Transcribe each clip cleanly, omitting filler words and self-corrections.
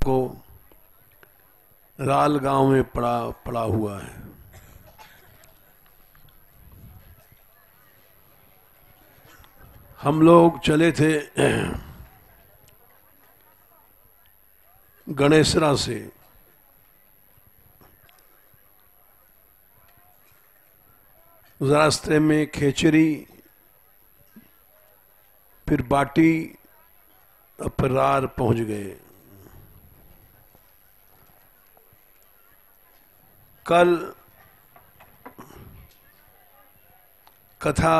को राल गांव में पड़ा हुआ है। हम लोग चले थे गणेशरा से। रास्ते में खेचरी, फिर बाटी, फिर रार पहुंच गए। कल कथा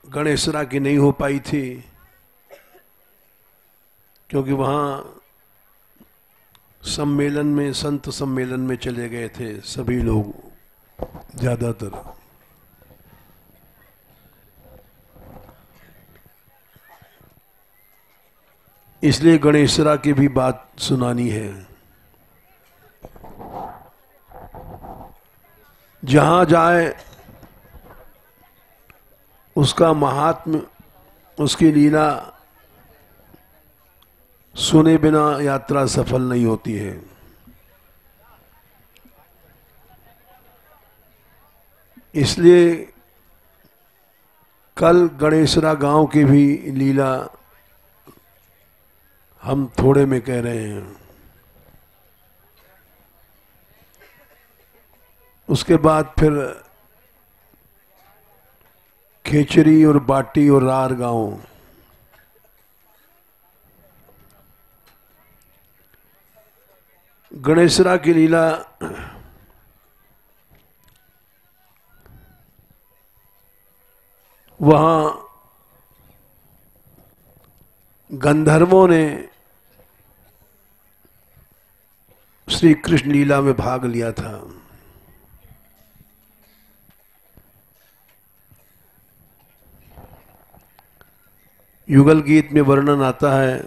गणेशरा की नहीं हो पाई थी क्योंकि वहां सम्मेलन में, संत सम्मेलन में चले गए थे सभी लोग, ज्यादातर। इसलिए गणेशरा की भी बात सुनानी है। जहां जाए उसका महात्म्य, उसकी लीला सुने बिना यात्रा सफल नहीं होती है। इसलिए कल गणेशरा गांव की भी लीला हम थोड़े में कह रहे हैं। उसके बाद फिर खेचरी और बाटी और रार गांव। गणेशरा की लीला वहां गंधर्वों ने श्री कृष्ण लीला में भाग लिया था। युगल गीत में वर्णन आता है,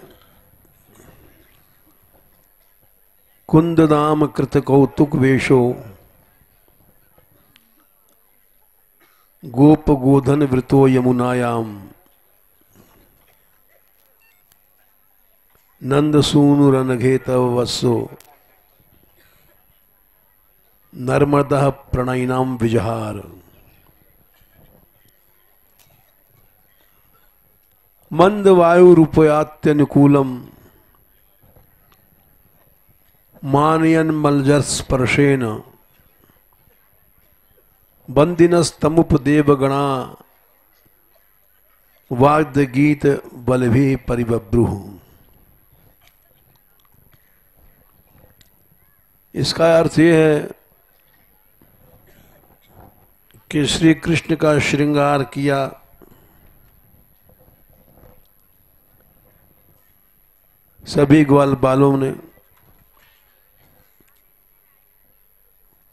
कुंद दाम कृत कौतुक वेशो गोप गोधन वृतो यमुनायाम नंद सूनु रनघे तव वत्सो नर्मदः प्रणयिनाम विजहार। मंद वायु रूपयात्यनुकूलम मानयन मलजर स्पर्शेन बंदिनस्तमुप देवगणा वाद्य गीत बलभि परिबभ्रुः। इसका अर्थ यह है कि श्री कृष्ण का श्रृंगार किया, सभी ग्वाल बालों ने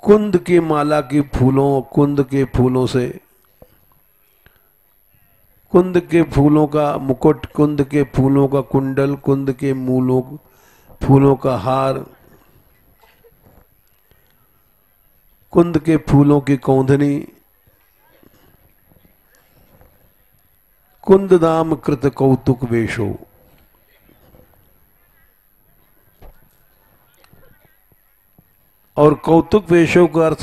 कुंद की माला की फूलों, कुंद के फूलों से, कुंद के फूलों का मुकुट, कुंद के फूलों का कुंडल, कुंद के मूलों फूलों का हार, कुंद के फूलों की कौंधनी, कुंद दाम कृत कौतुक वेशो। और कौतुक वेशों का अर्थ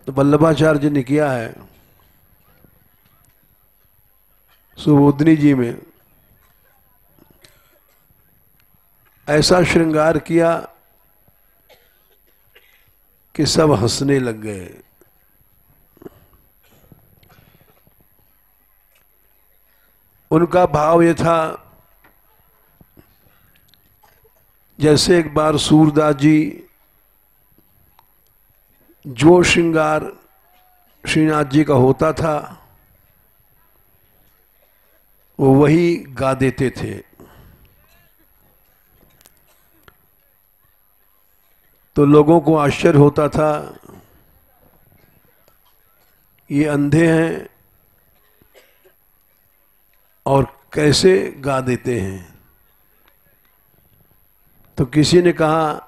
वल्लभाचार्य जी ने किया है सुबोधनी जी में। ऐसा श्रृंगार किया कि सब हंसने लग गए। उनका भाव यह था जैसे एक बार सूरदास जी जो श्रृंगार श्रीनाथ जी का होता था वो वही गा देते थे। तो लोगों को आश्चर्य होता था, ये अंधे हैं और कैसे गा देते हैं। तो किसी ने कहा,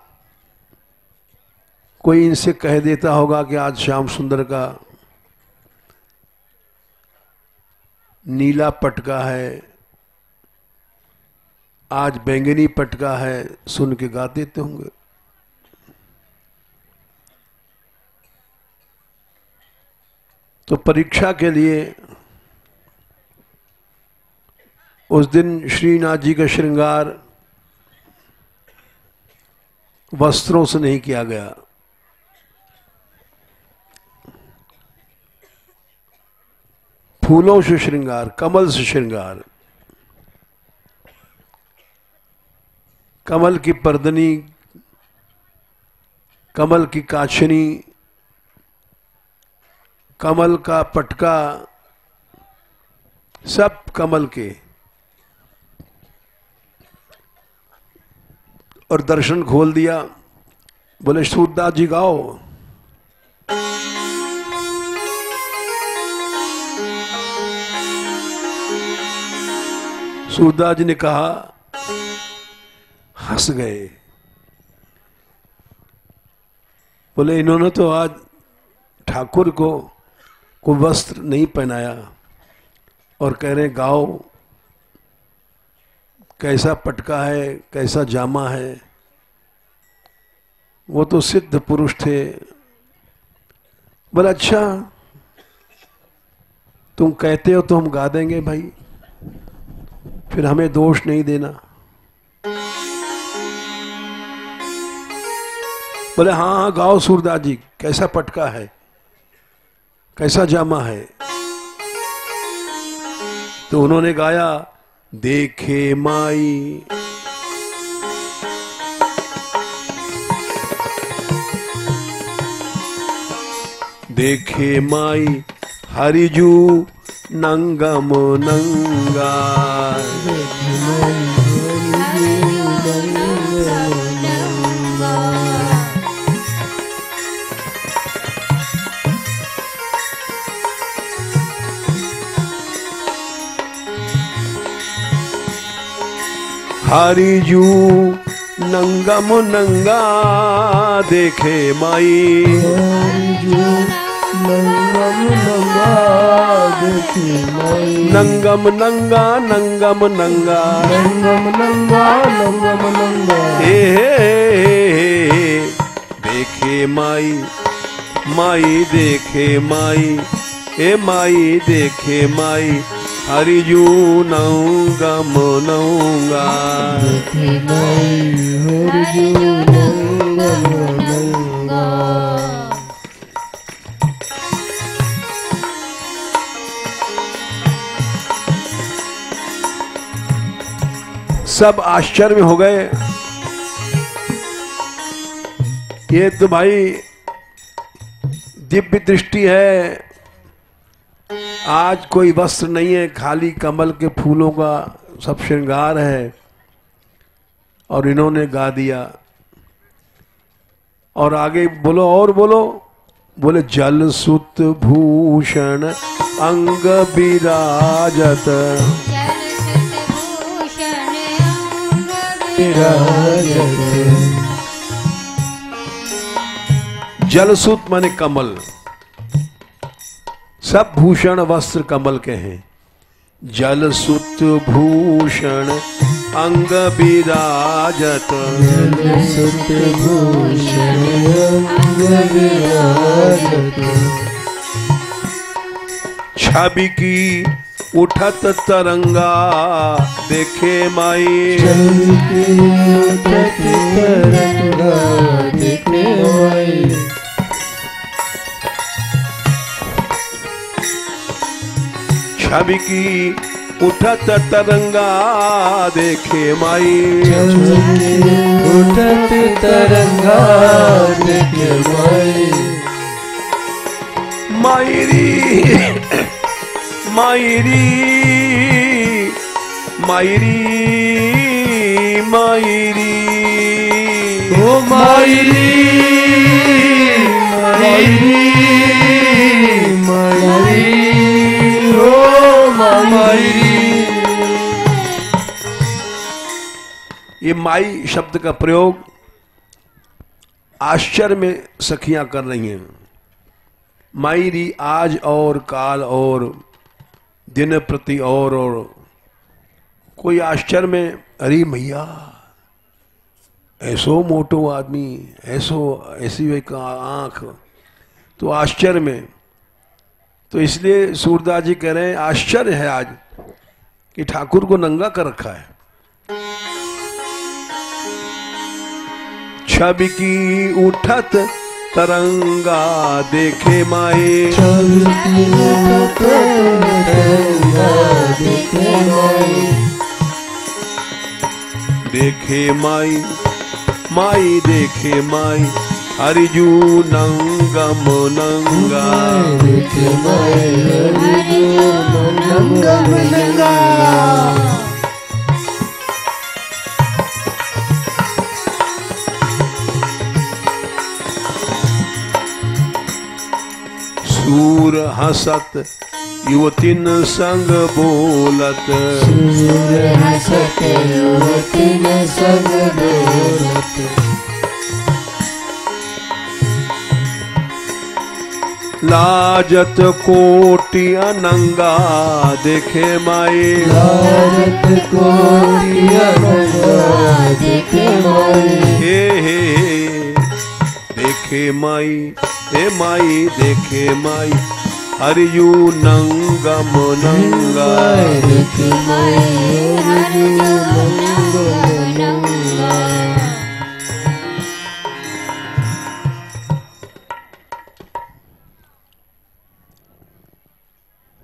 कोई इनसे कह देता होगा कि आज श्याम सुंदर का नीला पटका है, आज बैंगनी पटका है, सुन के गा देते होंगे। तो परीक्षा के लिए उस दिन श्रीनाथ जी का श्रृंगार वस्त्रों से नहीं किया गया, फूलों से श्रृंगार, कमल से श्रृंगार। कमल की पर्दनी, कमल की काछनी, कमल का पटका, सब कमल के। और दर्शन खोल दिया, बोले सूरदास जी गाओ। सूरदास जी ने कहा, हंस गए, बोले इन्होंने तो आज ठाकुर को कोई वस्त्र नहीं पहनाया और कह रहे गाओ, कैसा पटका है, कैसा जामा है। वो तो सिद्ध पुरुष थे। बोला अच्छा तुम कहते हो तो हम गा देंगे भाई, फिर हमें दोष नहीं देना। बोले हाँ हाँ गाओ सूरदास जी, कैसा पटका है, कैसा जामा है। तो उन्होंने गाया, देखे माई देखे माई हरिजू नंगम नंगा। हरिजू नंगम नंगा देखे माई। हरिजू नंगम नंगा देखे माई। नंगम नंगा नंगम नंगा नंगम नंगा नंगम नंगा हे देखे माई। माई देखे माई, ए माई देखे माई। हरिजू नंगम नंगा देखे माई। हरिजू नंगम नंगा। सब आश्चर्य में हो गए। ये तो भाई दिव्य दृष्टि है, आज कोई वस्त्र नहीं है, खाली कमल के फूलों का सब श्रृंगार है। और इन्होंने गा दिया। और आगे बोलो, और बोलो। बोले जल सुत भूषण अंग विराजत। जलसूत माने कमल, सब भूषण वस्त्र कमल के हैं। जलसूत भूषण अंग विराजत। जलसूत भूषण अंग विराजत। छवि की उठत तरंगा देखे माई। छवि की उठत तरंगा देखे माई। छवि की उठत तरंगा देखे माई। उठत तरंगा देखे माई। मायरी मायरी मायरी मायरी ओ मायरी मायरी मायरी ओ मायरी। ये माई शब्द का प्रयोग आश्चर्य में सखियां कर रही हैं। मायरी आज और काल और दिन प्रति और कोई आश्चर्य में अरे मैया ऐसो मोटो आदमी, ऐसी एक आंख, तो आश्चर्य में। तो इसलिए सूरदास जी कह रहे हैं आश्चर्य है आज कि ठाकुर को नंगा कर रखा है। छवि की उठत तरंगा देखे माए, देखे माई, माई देखे माई, हरिजू नंगम नंगा, देखे माई हरिजू नंगम नंगा। सूर हसत युवतिन संग बोलत, सूर हसत युवतिन संग बोलत, लाजत कोटि अनंगा देखे माई, लाजत कोटि अनंगा देखे माई, हे देखे माई, हे माई देखे माई, हरियू नंगम नंगा, देखे माई हरियू नंगम नंगा।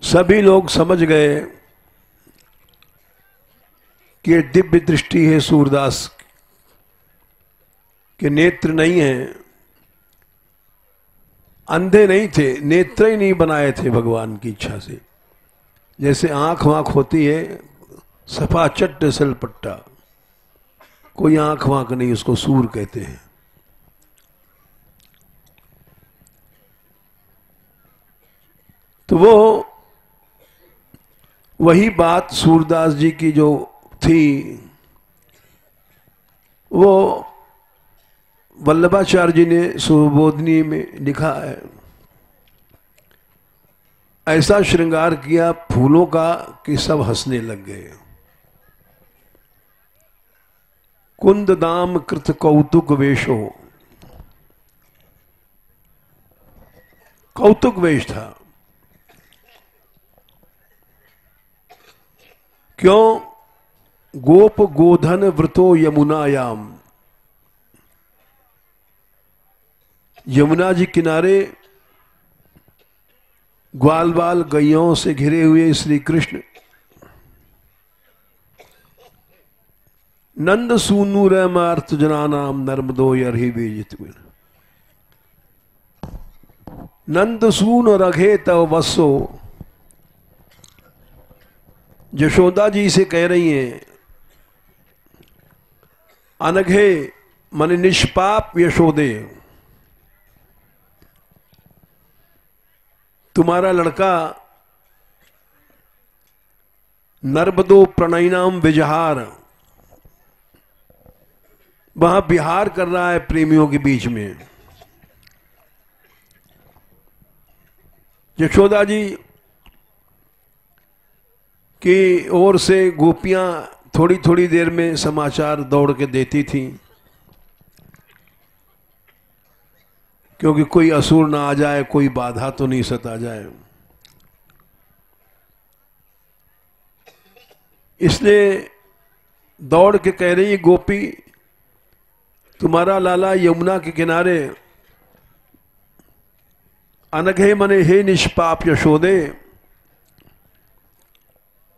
सभी लोग समझ गए कि ये दिव्य दृष्टि है सूरदास के, नेत्र नहीं है, अंधे नहीं थे, नेत्र ही नहीं बनाए थे भगवान की इच्छा से। जैसे आंख वाँख होती है सफा चट्ट सलपट्टा, कोई आंख वाँख नहीं, उसको सूर कहते हैं। तो वो वही बात सूरदास जी की जो थी वो वल्लभाचार्य जी ने सुबोधनी में लिखा है। ऐसा श्रृंगार किया फूलों का कि सब हंसने लग गए। कुंद दाम कृत कौतुक वेशो, कौतुक वेश था। क्यों? गोप गोधन व्रतो यमुनायाम, यमुना जी किनारे ग्वाल बाल गैयों से घिरे हुए श्री कृष्ण नंद सूनु रमार्थ जनानाम नर्मदो यरहि बीजित, नंद सून रघे तव वसो। यशोदा जी से कह रही हैं अनघे मन निष्पाप यशोदे, तुम्हारा लड़का नर्मदो प्रणयनाम विजहार, वहां विहार कर रहा है प्रेमियों के बीच में। यशोदा जी की ओर से गोपियां थोड़ी थोड़ी देर में समाचार दौड़ के देती थी, क्योंकि कोई असुर ना आ जाए, कोई बाधा तो नहीं सता जाए। इसलिए दौड़ के कह रही गोपी, तुम्हारा लाला यमुना के किनारे अनघे मने हे निष्पाप यशोदे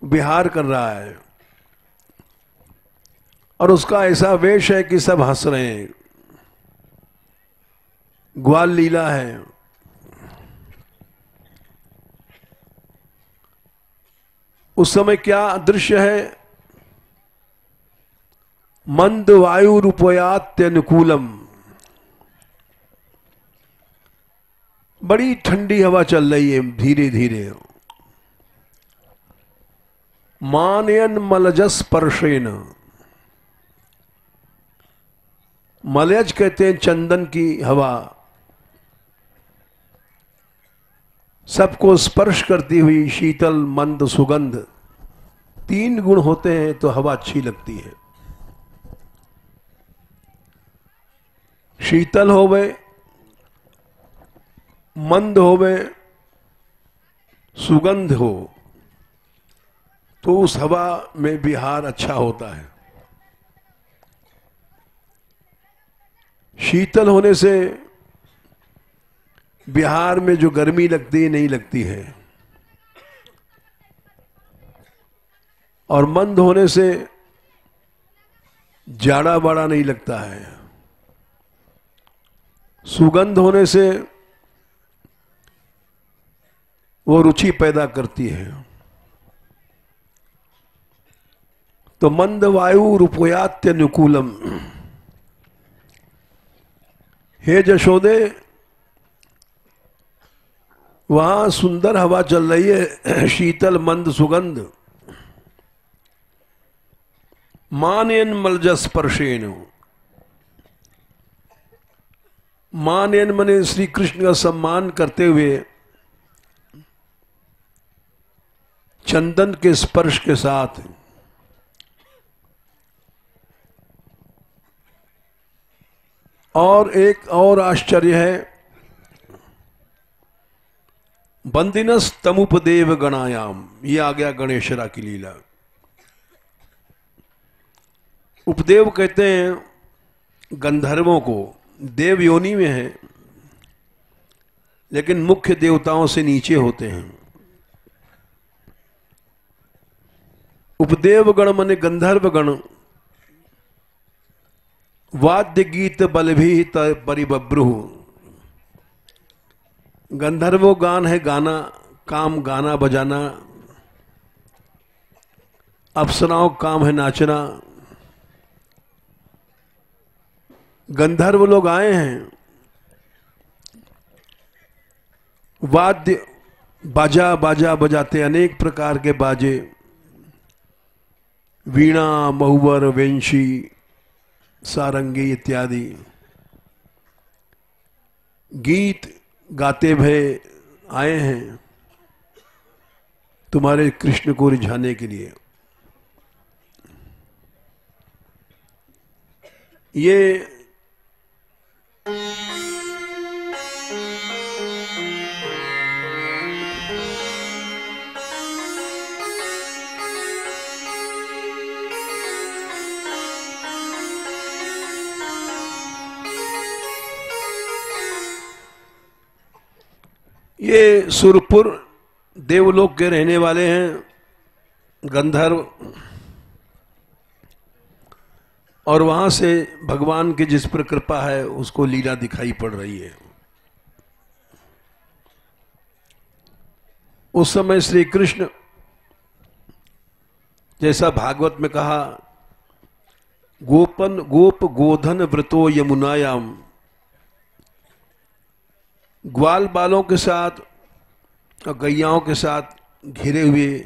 विहार कर रहा है, और उसका ऐसा वेश है कि सब हंस रहे हैं। ग्वाल लीला है। उस समय क्या दृश्य है? मंद वायु रूपयात्यनुकूलम, बड़ी ठंडी हवा चल रही है धीरे धीरे। मानयन मलजस स्पर्शेन, मलयज कहते हैं चंदन की हवा, सबको स्पर्श करती हुई शीतल मंद सुगंध। तीन गुण होते हैं तो हवा अच्छी लगती है। शीतल होवे, मंद होवे, सुगंध हो, तो उस हवा में विहार अच्छा होता है। शीतल होने से बिहार में जो गर्मी लगती है नहीं लगती है, और मंद होने से जाड़ा बड़ा नहीं लगता है। सुगंध होने से वो रुचि पैदा करती है। तो मंद वायु रूपयात्यनुकूलम। हे जशोदे, वहां सुंदर हवा चल रही है, शीतल मंद सुगंध। मानेन मलजस्पर्शेन, मानेन मने श्री कृष्ण का सम्मान करते हुए चंदन के स्पर्श के साथ और एक और आश्चर्य है, बंदिनस तमुपदेव गणायाम। ये आ गया गणेशरा की लीला। उपदेव कहते हैं गंधर्वों को, देव योनि में है लेकिन मुख्य देवताओं से नीचे होते हैं। उपदेव गण मने गंधर्व गण, वाद्य गीत बल भी परिबभ्रुः। गंधर्वो गान है गाना, काम गाना बजाना। अप्सराओं काम है नाचना। गंधर्व लोग आए हैं, वाद्य बाजा बाजा बजाते, अनेक प्रकार के बाजे, वीणा, महुवर, वेंशी, सारंगी इत्यादि गीत गाते भय आए हैं तुम्हारे कृष्ण को रिझाने के लिए। ये सुरपुर देवलोक के रहने वाले हैं गंधर्व, और वहां से भगवान की जिस पर कृपा है उसको लीला दिखाई पड़ रही है। उस समय श्री कृष्ण, जैसा भागवत में कहा, गोपन गोप गोधन व्रतो यमुनायाम, ग्वाल बालों के साथ और गैयाओं के साथ घिरे हुए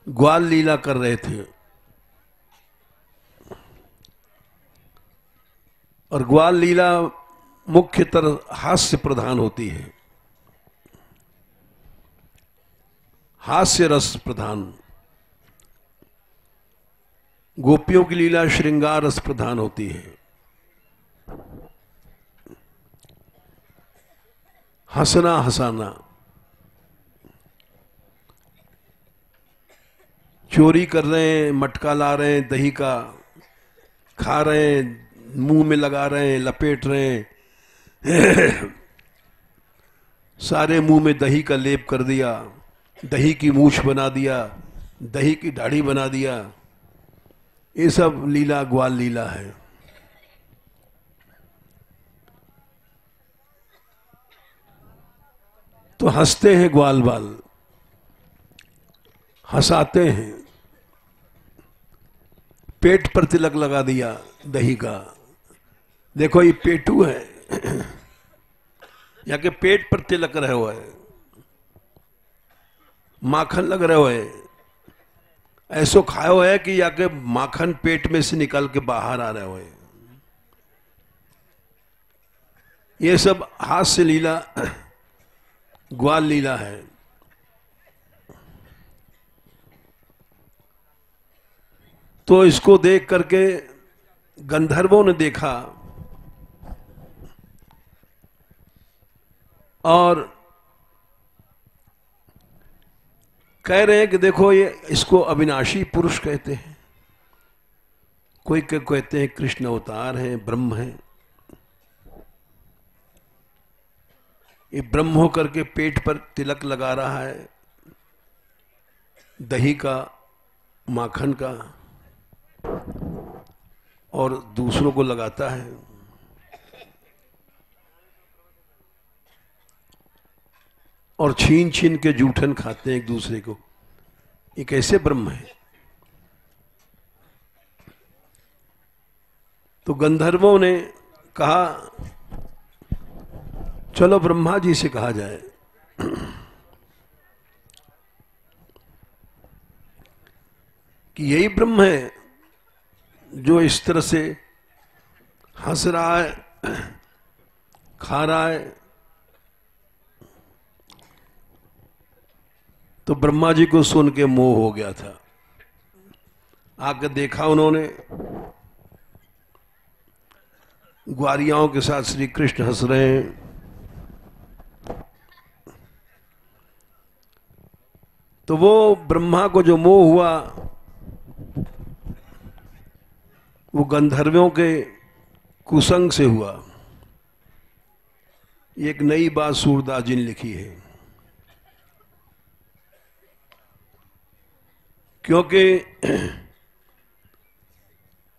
ग्वाल लीला कर रहे थे। और ग्वाल लीला मुख्यतर हास्य प्रधान होती है, हास्य रस प्रधान। गोपियों की लीला श्रृंगार रस प्रधान होती है, हंसना हंसाना। चोरी कर रहे हैं, मटका ला रहे हैं, दही का खा रहे हैं, मुंह में लगा रहे हैं, लपेट रहे हैं, सारे मुंह में दही का लेप कर दिया, दही की मूछ बना दिया, दही की दाढ़ी बना दिया। ये सब लीला ग्वाल लीला है। तो हंसते हैं ग्वाल बाल, हंसाते हैं। पेट पर तिलक लगा दिया दही का, देखो ये पेटू है, या के पेट पर तिलक रहे हुए, माखन लग रहे हुए, ऐसो खायो है कि या के माखन पेट में से निकल के बाहर आ रहे हुए। ये सब हास्य लीला ग्वाल लीला है। तो इसको देख करके गंधर्वों ने देखा और कह रहे हैं कि देखो ये इसको अविनाशी पुरुष कहते हैं, कोई कहते हैं कृष्ण अवतार हैं, ब्रह्म हैं। ये ब्रह्म होकर के पेट पर तिलक लगा रहा है, दही का, माखन का, और दूसरों को लगाता है। और छीन छीन के जूठन खाते हैं एक दूसरे को। ये कैसे ब्रह्म है? तो गंधर्वों ने कहा चलो ब्रह्मा जी से कहा जाए। कि यही ब्रह्म है जो इस तरह से हंस रहा है, खा रहा है। तो ब्रह्मा जी को सुन के मोह हो गया था। आकर देखा उन्होंने, ग्वारियाओं के साथ श्री कृष्ण हंस रहे हैं। तो वो ब्रह्मा को जो मोह हुआ वो गंधर्वों के कुसंग से हुआ। एक नई बात सूरदास जी ने लिखी है, क्योंकि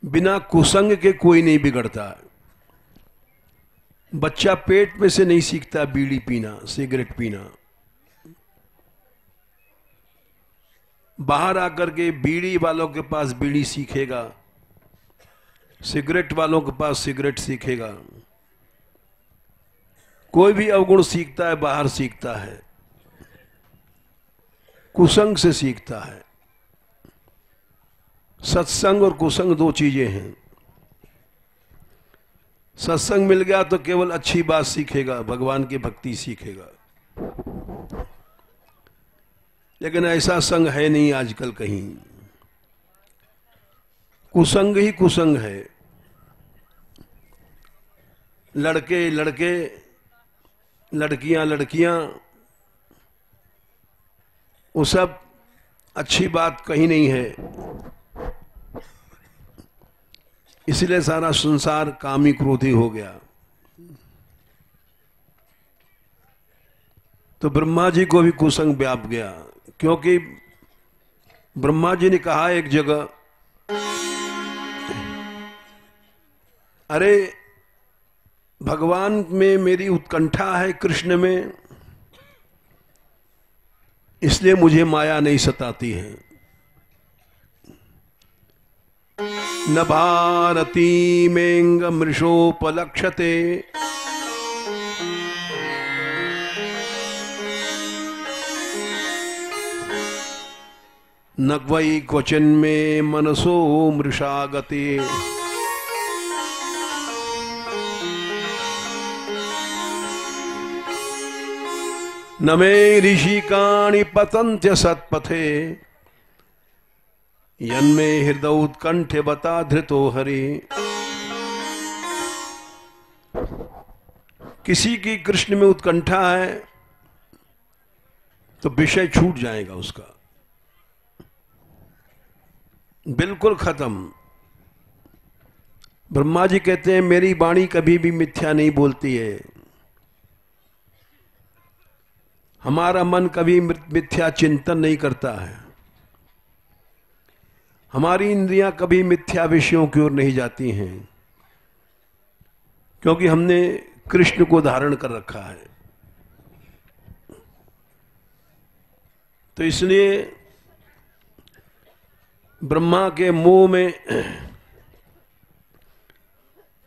बिना कुसंग के कोई नहीं बिगड़ता। बच्चा पेट में से नहीं सीखता बीड़ी पीना, सिगरेट पीना। बाहर आकर के बीड़ी वालों के पास बीड़ी सीखेगा, सिगरेट वालों के पास सिगरेट सीखेगा। कोई भी अवगुण सीखता है बाहर सीखता है, कुसंग से सीखता है। सत्संग और कुसंग दो चीजें हैं। सत्संग मिल गया तो केवल अच्छी बात सीखेगा, भगवान की भक्ति सीखेगा। लेकिन ऐसा संग है नहीं आजकल कहीं। कुसंग ही कुसंग है। लड़के लड़के, लड़कियां लड़कियां, वो सब अच्छी बात कहीं नहीं है। इसलिए सारा संसार कामी क्रोधी हो गया। तो ब्रह्मा जी को भी कुसंग व्याप गया, क्योंकि ब्रह्मा जी ने कहा एक जगह, अरे भगवान में मेरी उत्कंठा है, कृष्ण में, इसलिए मुझे माया नहीं सताती है। न भारती मेंग मृषोपलक्षते न वै क्वचिन में मनसो मृषागते। न मे ऋषिकाणि पतन्त्य सत्पथे यन्मे हृदय उत्कंठे बता धृतो हरि। किसी की कृष्ण में उत्कंठा है तो विषय छूट जाएगा उसका, बिल्कुल खत्म। ब्रह्मा जी कहते हैं मेरी वाणी कभी भी मिथ्या नहीं बोलती है, हमारा मन कभी मिथ्या चिंतन नहीं करता है, हमारी इंद्रियां कभी मिथ्या विषयों की ओर नहीं जाती हैं, क्योंकि हमने कृष्ण को धारण कर रखा है। तो इसलिए ब्रह्मा के मुंह में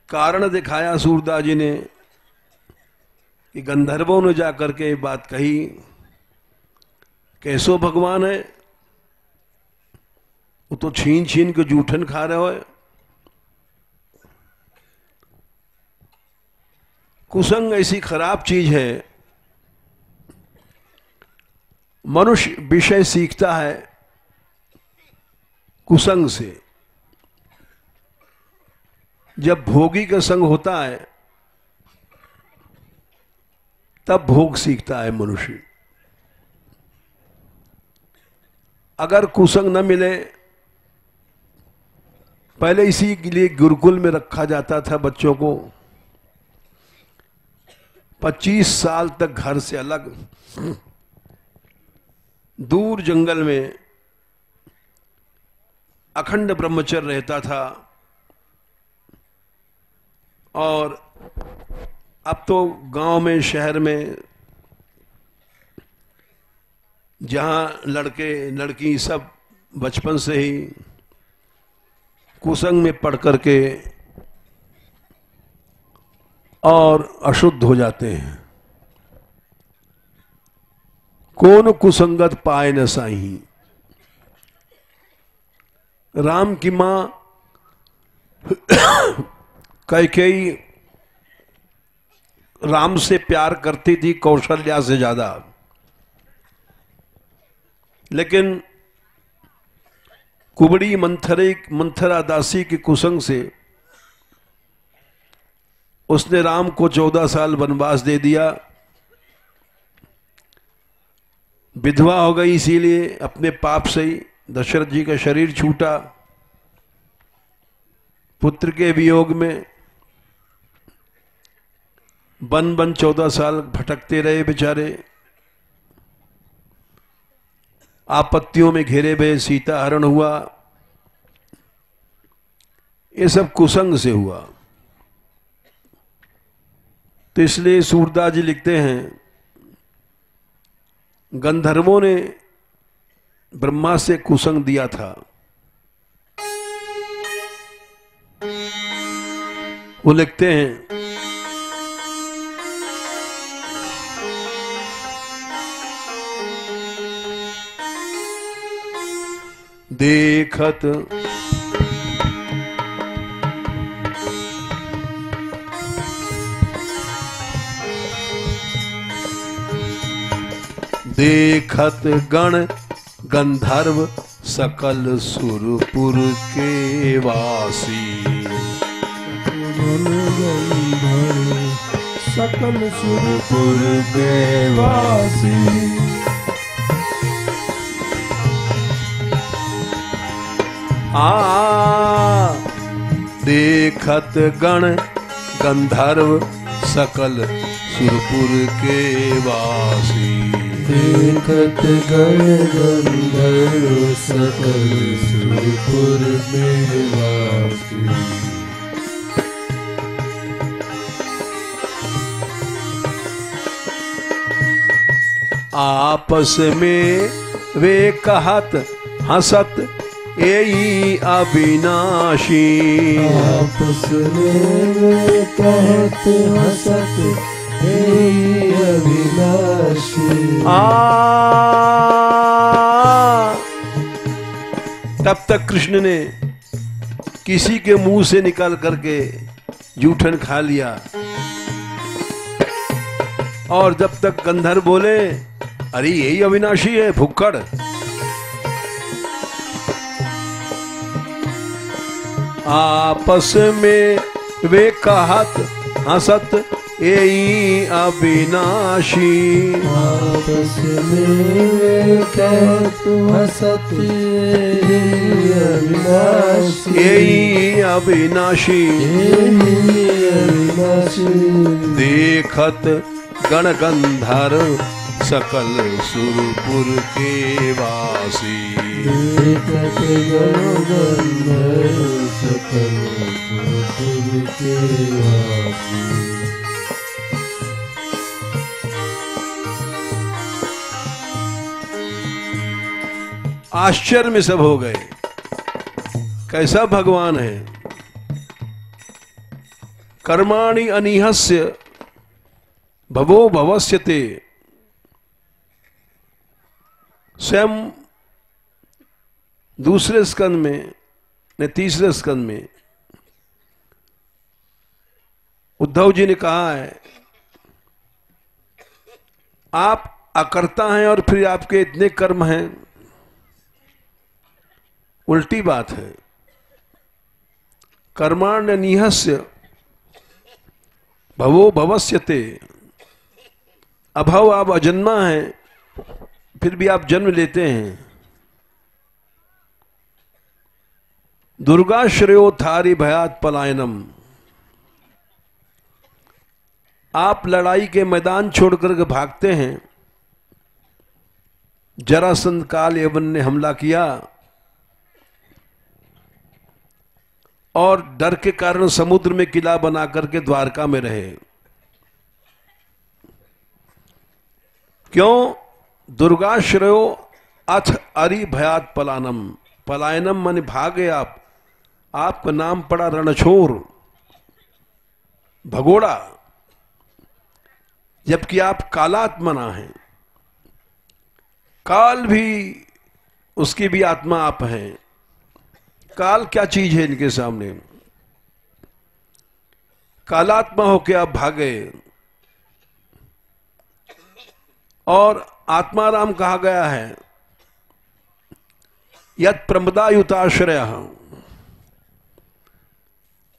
कारण दिखाया सूरदास जी ने कि गंधर्वों ने जाकर के बात कही, कैसो भगवान है, वो तो छीन छीन के जूठन खा रहे हो। कुसंग ऐसी खराब चीज है, मनुष्य विषय सीखता है कुसंग से। जब भोगी का संग होता है तब भोग सीखता है मनुष्य। अगर कुसंग न मिले, पहले इसी के लिए गुरुकुल में रखा जाता था बच्चों को। 25 साल तक घर से अलग दूर जंगल में अखंड ब्रह्मचर्य रहता था। और अब तो गांव में, शहर में, जहां लड़के लड़की सब बचपन से ही कुसंग में पढ़ करके और अशुद्ध हो जाते हैं। कौन कुसंगत पाए न साही। राम की मां कैकेयी राम से प्यार करती थी कौशल्या से ज्यादा, लेकिन कुबड़ी मंथरा दासी की कुसंग से उसने राम को 14 साल वनवास दे दिया। विधवा हो गई, इसीलिए अपने पाप से ही दशरथ जी का शरीर छूटा। पुत्र के वियोग में वन 14 साल भटकते रहे बेचारे। आपत्तियों में घिरे हुए सीता हरण हुआ। ये सब कुसंग से हुआ। तो इसलिए सूरदास जी लिखते हैं, गंधर्वों ने ब्रह्मा से कुसंग दिया था। वो लिखते हैं, देखत देखत गण गंधर्व सकल सुरपुर के वासी। सकल सुरपुर के वासी। देखत गण गंधर्व सकल सुरपुर के वासी। देखत गण गंधर्व सकल सुरपुर के वासी। आपस में वे कहत हंसत एई अविनाशी। आपस में वे कहत हंसत एई अविनाशी। तब तक कृष्ण ने किसी के मुंह से निकाल करके जूठन खा लिया। और जब तक गंधर्व बोले, अरे यही अविनाशी है भुक्कड़। आपस में वे कहत हंसत एई अविनाशी। आपस में वे कहत हंसत एई अविनाशी। एई अविनाशी। एई अविनाशी। देखत गण गंधर्व सकल सुरपुर के वासी। देखत गण गंधर्व सकल सुरपुर के वासी। आश्चर्य में सब हो गए, कैसा भगवान है। कर्माणि अनिहस्य भवो भवस्यते। स्वयं दूसरे स्कंद में ने तीसरे स्कंद में उद्धव जी ने कहा है, आप अकर्ता हैं और फिर आपके इतने कर्म हैं, उल्टी बात है। कर्माण्यनिहस्य भवो भवस्यते। अभव, आप अजन्मा हैं, फिर भी आप जन्म लेते हैं। दुर्गाश्रयो थारी भयात पलायनम, आप लड़ाई के मैदान छोड़कर के भागते हैं। जरासंध काल यवन ने हमला किया और डर के कारण समुद्र में किला बना करके द्वारका में रहे। क्यों? दुर्गाश्रयो अथ अरि भयात पलायनम, पलायनम माने भागे आप। आपका नाम पड़ा रणछोर, भगोड़ा, जबकि आप कालात्मना हैं। काल भी, उसकी भी आत्मा आप हैं। काल क्या चीज है इनके सामने? कालात्मा होके आप भागे। और आत्माराम कहा गया है यत् प्रमदायुताश्रय।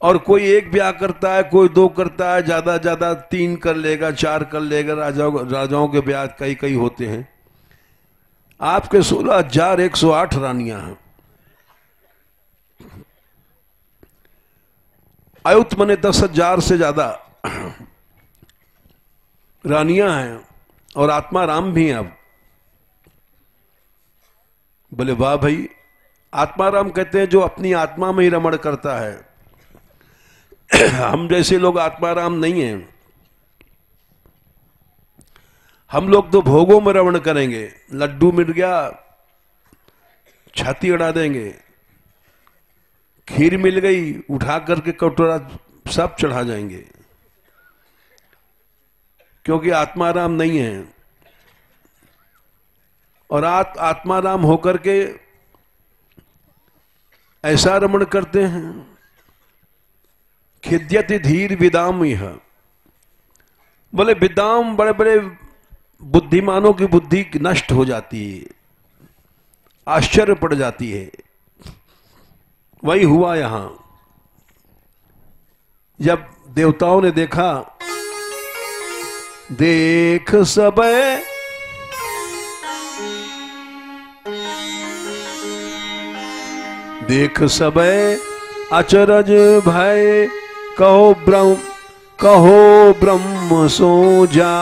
और कोई एक ब्याह करता है, कोई दो करता है, ज्यादा ज्यादा 3 कर लेगा, 4 कर लेगा। राजाओं के ब्याह कई कई होते हैं। आपके 16,108 रानियां हैं। आयुत मने 10,000 से ज्यादा रानियां हैं और आत्मा राम भी हैं। अब बोले वाह भाई, आत्मा राम कहते हैं जो अपनी आत्मा में ही रमण करता है। हम जैसे लोग आत्मा राम नहीं हैं। हम लोग तो भोगों में रमण करेंगे। लड्डू मिल गया, छाती अड़ा देंगे। खीर मिल गई, उठा करके कटोरा सब चढ़ा जाएंगे, क्योंकि आत्माराम नहीं है। और आत्माराम होकर के ऐसा रमण करते हैं। खिद्यति धीर विदाम यह, बोले विदाम, बड़े बड़े बुद्धिमानों की बुद्धि नष्ट हो जाती है, आश्चर्य पड़ जाती है। वही हुआ यहां। जब देवताओं ने देखा, देख सब देख सब अचरज भय, कहो ब्रह्म सो जाए।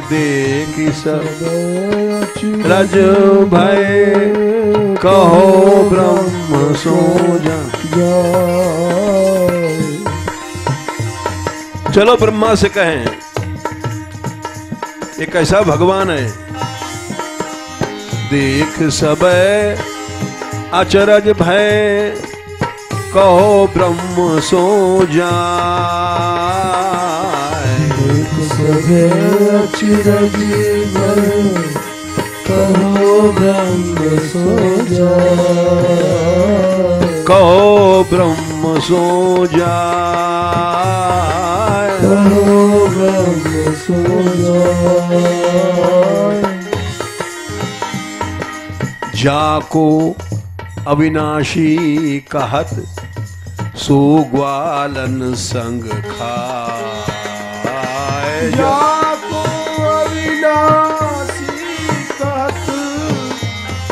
देख सब अचरज भय, कहो ब्रह्म सो जाए। चलो ब्रह्मा से कहें, एक ऐसा भगवान है। देख सब अचरज भय, कहो ब्रह्म सो जाए। देख सब अचरज भय, कहो ब्रह्म सो जाए। कहो ब्रह्म सो जाए। कहो ब्रह्म सो जाए। जाको अविनाशी कहत, सो ग्वालन संग खाए। जाको अविनाशी कहत,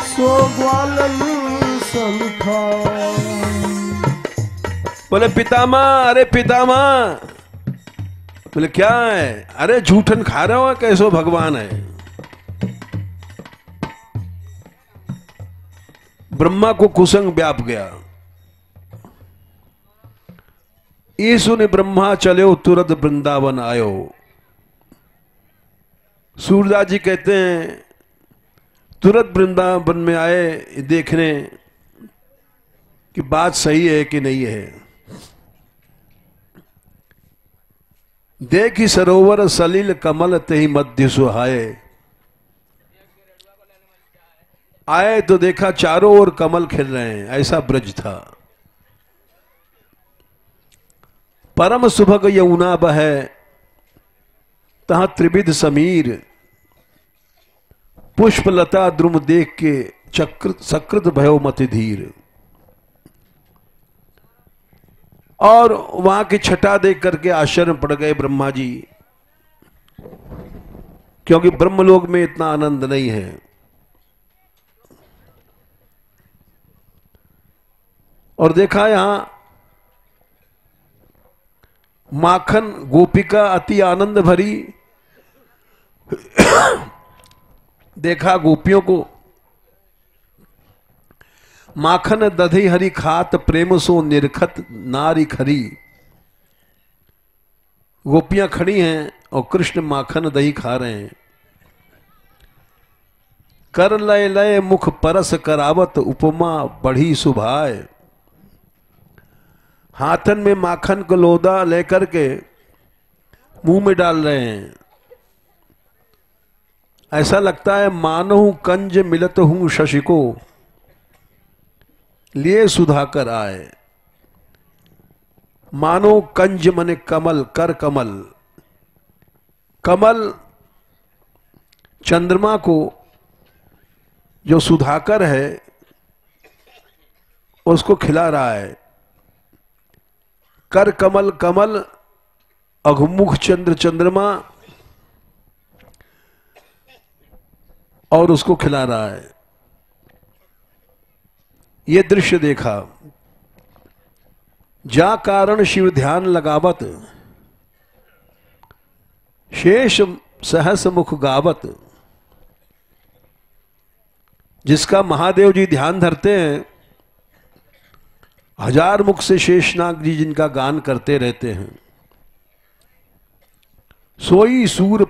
सो ग्वालन संग खाए। बोले पितामह, अरे पितामह। बोले क्या है? अरे झूठन खा रहे हो, कैसो भगवान है? ब्रह्मा को कुसंग व्याप गया। ईसु ने ब्रह्मा चलो तुरंत वृंदावन आयो। सूरदास जी कहते हैं तुरंत वृंदावन में आए देखने कि बात सही है कि नहीं है। देखी सरोवर सलिल कमल तेहि मध्य सुहाए। आए तो देखा चारों ओर कमल खिल रहे हैं, ऐसा ब्रज था। परम सुभग यमुना बहे, तहां त्रिविध समीर। पुष्पलता द्रुम देख के सकृत भयो मति धीर। और वहां की छटा देख करके आश्चर्य पड़ गए ब्रह्मा जी, क्योंकि ब्रह्मलोक में इतना आनंद नहीं है। और देखा यहां माखन गोपिका अति आनंद भरी, देखा गोपियों को माखन दधी हरि खात प्रेम सो निरखत नारी खरी। गोपियां खड़ी हैं और कृष्ण माखन दही खा रहे हैं। कर लय लय मुख परस करावत उपमा बढ़ी सुभाए। हाथन में माखन को लोदा लेकर के मुंह में डाल रहे हैं। ऐसा लगता है मानो कंज मिलत हूं शशि को लिए सुधाकर आए। मानो कंज मने कमल, कर कमल, कमल चंद्रमा को जो सुधाकर है उसको खिला रहा है। कर कमल, कमल अघमुख चंद्र, चंद्रमा, और उसको खिला रहा है। ये दृश्य देखा। जा कारण शिव ध्यान लगावत शेष सहस मुख गावत। जिसका महादेव जी ध्यान धरते हैं, हजार मुख से शेषनाग जी जिनका गान करते रहते हैं। सोई सूर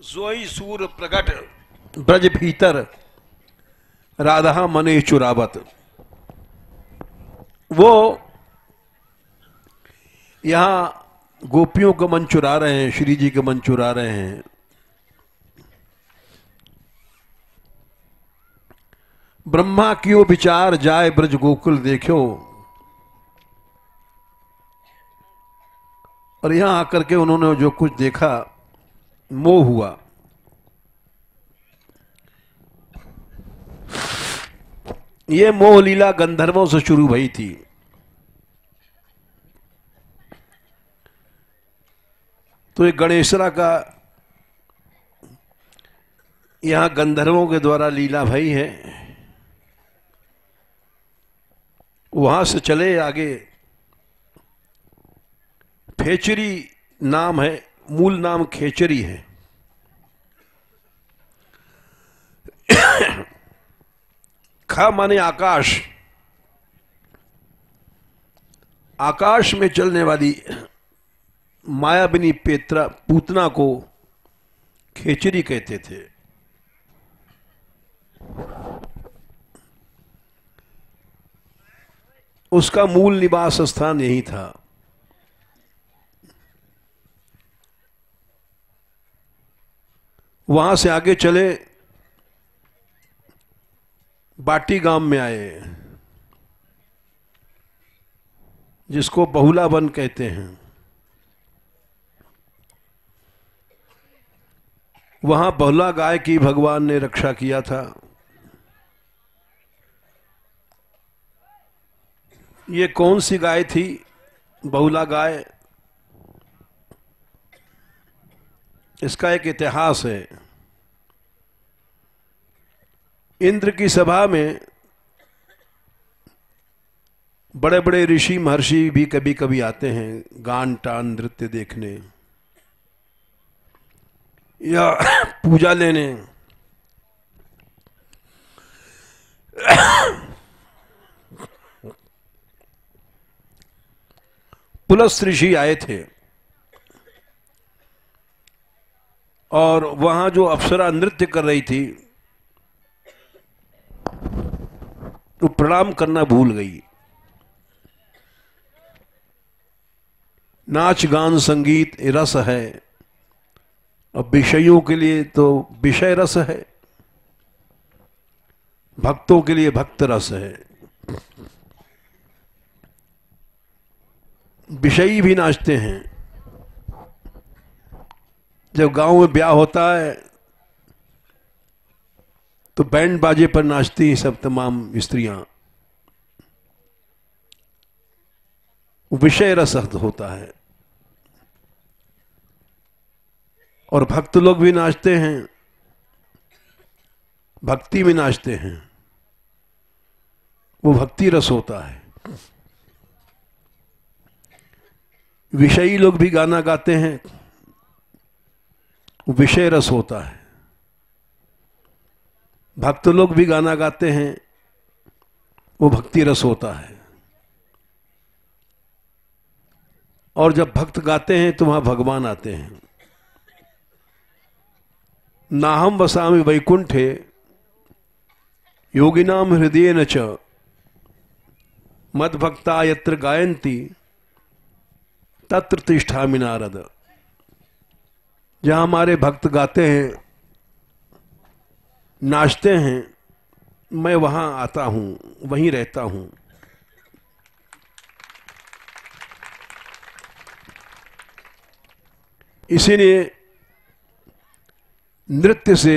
सोई सूर प्रकट ब्रज भीतर राधा मने चुरावत। वो यहां गोपियों का मन चुरा रहे हैं, श्री जी के मन चुरा रहे हैं। ब्रह्मा क्यों विचार जाए ब्रज गोकुल देखो। और यहां आकर के उन्होंने जो कुछ देखा, मोह हुआ। ये मोह लीला गंधर्वों से शुरू हुई थी। तो ये गणेशरा का यहां गंधर्वों के द्वारा लीला भई है। वहां से चले आगे, फेचरी नाम है, मूल नाम खेचरी है। खा माने आकाश, आकाश में चलने वाली मायाबिनी पेत्रा पूतना को खेचरी कहते थे। उसका मूल निवास स्थान यही था। वहां से आगे चले, बाटी गांव में आए, जिसको बहुला वन कहते हैं। वहां बहुला गाय की भगवान ने रक्षा किया था। ये कौन सी गाय थी? बहुला गाय। इसका एक इतिहास है। इंद्र की सभा में बड़े बड़े ऋषि महर्षि भी कभी कभी आते हैं गान टान नृत्य देखने या पूजा लेने। पुलस्त ऋषि आए थे और वहां जो अप्सरा नृत्य कर रही थी वो प्रणाम करना भूल गई। नाच गान संगीत रस है, अब विषयों के लिए तो विषय रस है, भक्तों के लिए भक्त रस है। विषयी भी नाचते हैं। जब गांव में ब्याह होता है तो बैंड बाजे पर नाचती हैं सब तमाम स्त्रियां। विषय रस होता है। और भक्त लोग भी नाचते हैं, भक्ति में नाचते हैं, वो भक्ति रस होता है। विषयी लोग भी गाना गाते हैं, वो विषय रस होता है। भक्त लोग भी गाना गाते हैं, वो भक्ति रस होता है। और जब भक्त गाते हैं तो वहां भगवान आते हैं। नाहम वसामि वैकुंठे योगिनाम हृदयेन च मद्भक्ता यत्र गायन्ति तत्र तिष्ठामि नारद। जहां हमारे भक्त गाते हैं, नाचते हैं, मैं वहां आता हूं, वहीं रहता हूं। इसीलिए नृत्य से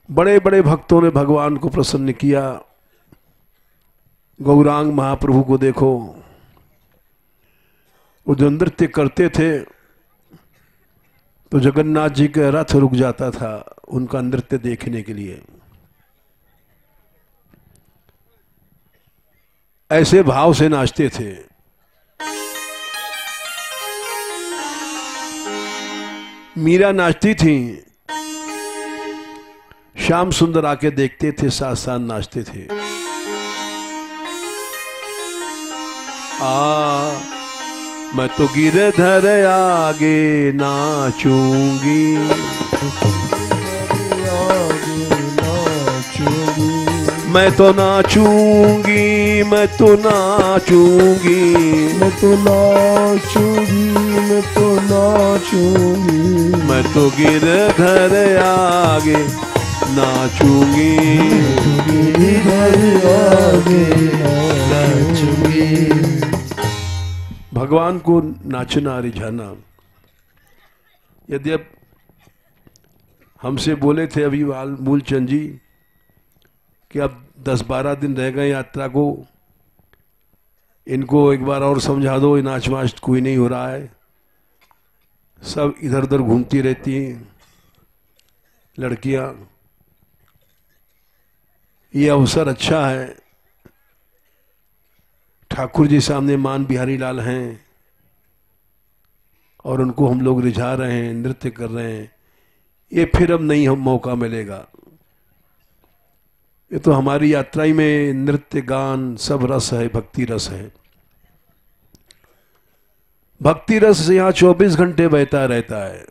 बड़े बड़े भक्तों ने भगवान को प्रसन्न किया। गौरांग महाप्रभु को देखो, वो जो नृत्य करते थे तो जगन्नाथ जी का रथ रुक जाता था उनका नृत्य देखने के लिए। ऐसे भाव से नाचते थे। मीरा नाचती थी, श्याम सुंदर आके देखते थे, साथ साथ नाचते थे। मैं तो गिरधर आगे नाचूंगी, मैं तो नाचूंगी, मैं तो नाचूंगी, मैं तो नाचूंगी, मैं तो नाचूंगी, मैं तो गिरधर आगे नाचूंगी, गिरधर आगे नाचूंगी। भगवान को नाचना रिझाना। यदि अब हमसे बोले थे अभी मूलचंद जी कि अब 10-12 दिन रह गए यात्रा को, इनको एक बार और समझा दो, नाच वाच कोई नहीं हो रहा है, सब इधर उधर घूमती रहती हैं लड़कियां। ये अवसर अच्छा है, ठाकुर जी सामने मान बिहारी लाल हैं और उनको हम लोग रिझा रहे हैं, नृत्य कर रहे हैं। ये फिर अब नहीं हम मौका मिलेगा। ये तो हमारी यात्रा ही में नृत्य गान सब रस है, भक्ति रस है। भक्ति रस यहाँ 24 घंटे बहता रहता है,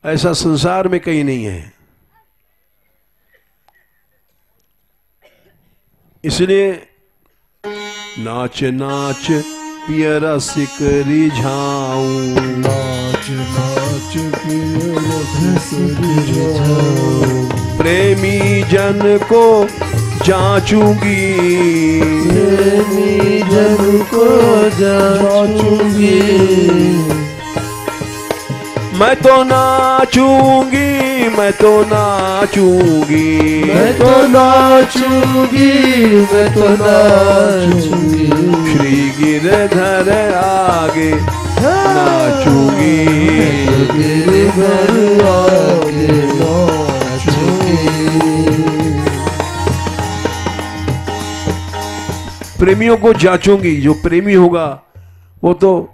ऐसा संसार में कहीं नहीं है। इसलिए नाच नाच पिय रसिक रिझाऊं, नाच नाच पिय रसिक रिझाऊं, प्रेमी जन को जांचूंगी, प्रेमी जन को जांचूंगी, मैं तो नाचूंगी, मैं तो नाचूंगी, मैं तो नाचूंगी, मैं तो नाचूंगी, श्री गिरधर आगे नाचूंगी, गिरधर आगे नाचूंगी। प्रेमियों को जांचूंगी। जो प्रेमी होगा वो तो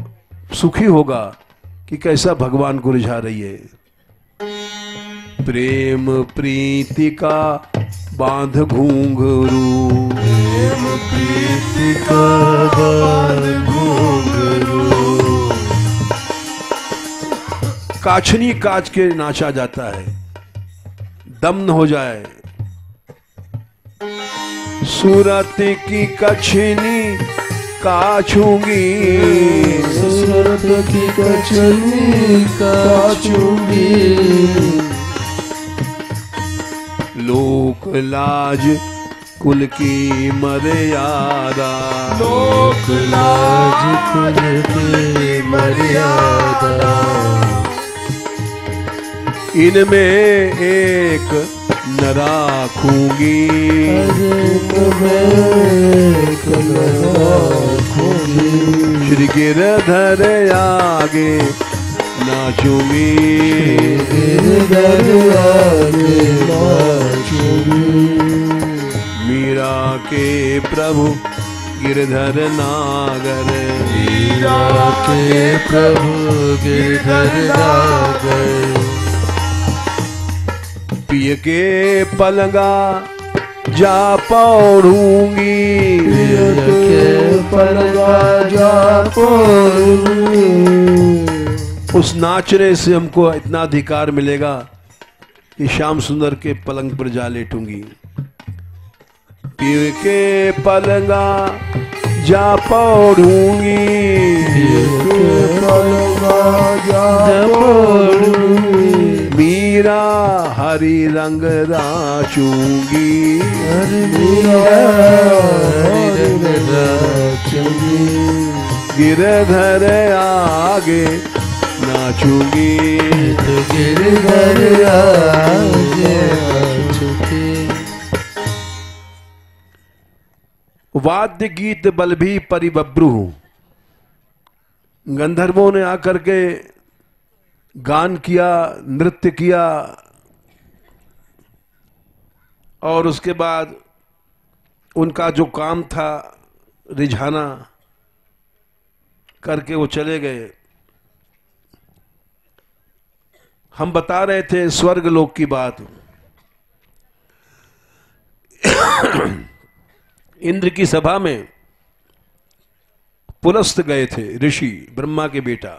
सुखी होगा कि कैसा भगवान को रिझा रही है। प्रेम प्रीति का बांध घूंघरू, प्रेम प्रीति का बांध घूंघरू, काछनी काच के नाचा जाता है, दम न हो जाए। सूरत की कछनी काछूंगी, सूरत की कछनी काछूंगी, लोक लाज कुल की मर्यादा, लोक लाज कुल की मर्यादा, इनमें एक न राखूंगी, श्री गिरधर आगे नाचूंगी, मीरा के प्रभु गिरधर नागर, मीरा के प्रभु गिरधर नागर, पिय के पलंगा जा पौड़ूंगी, पिय के पलंगा जा पौड़ूंगी। उस नाचने से हमको इतना अधिकार मिलेगा कि श्याम सुंदर के पलंग पर जा लेटूंगी। पिय के पलंगा जा पौड़ूंगी, पिय के पलंगा जा पौड़ूंगी। मीरा हरि रंग राचूंगी, गिरधर आगे नाचूंगी, गिरधर आगे नाचूंगी। वाद्य गीत बल भी परिबब्रू, गंधर्वों ने आकर के गान किया, नृत्य किया, और उसके बाद उनका जो काम था रिझाना करके वो चले गए। हम बता रहे थे स्वर्ग लोक की बात। इंद्र की सभा में पुलस्त गए थे, ऋषि ब्रह्मा के बेटा।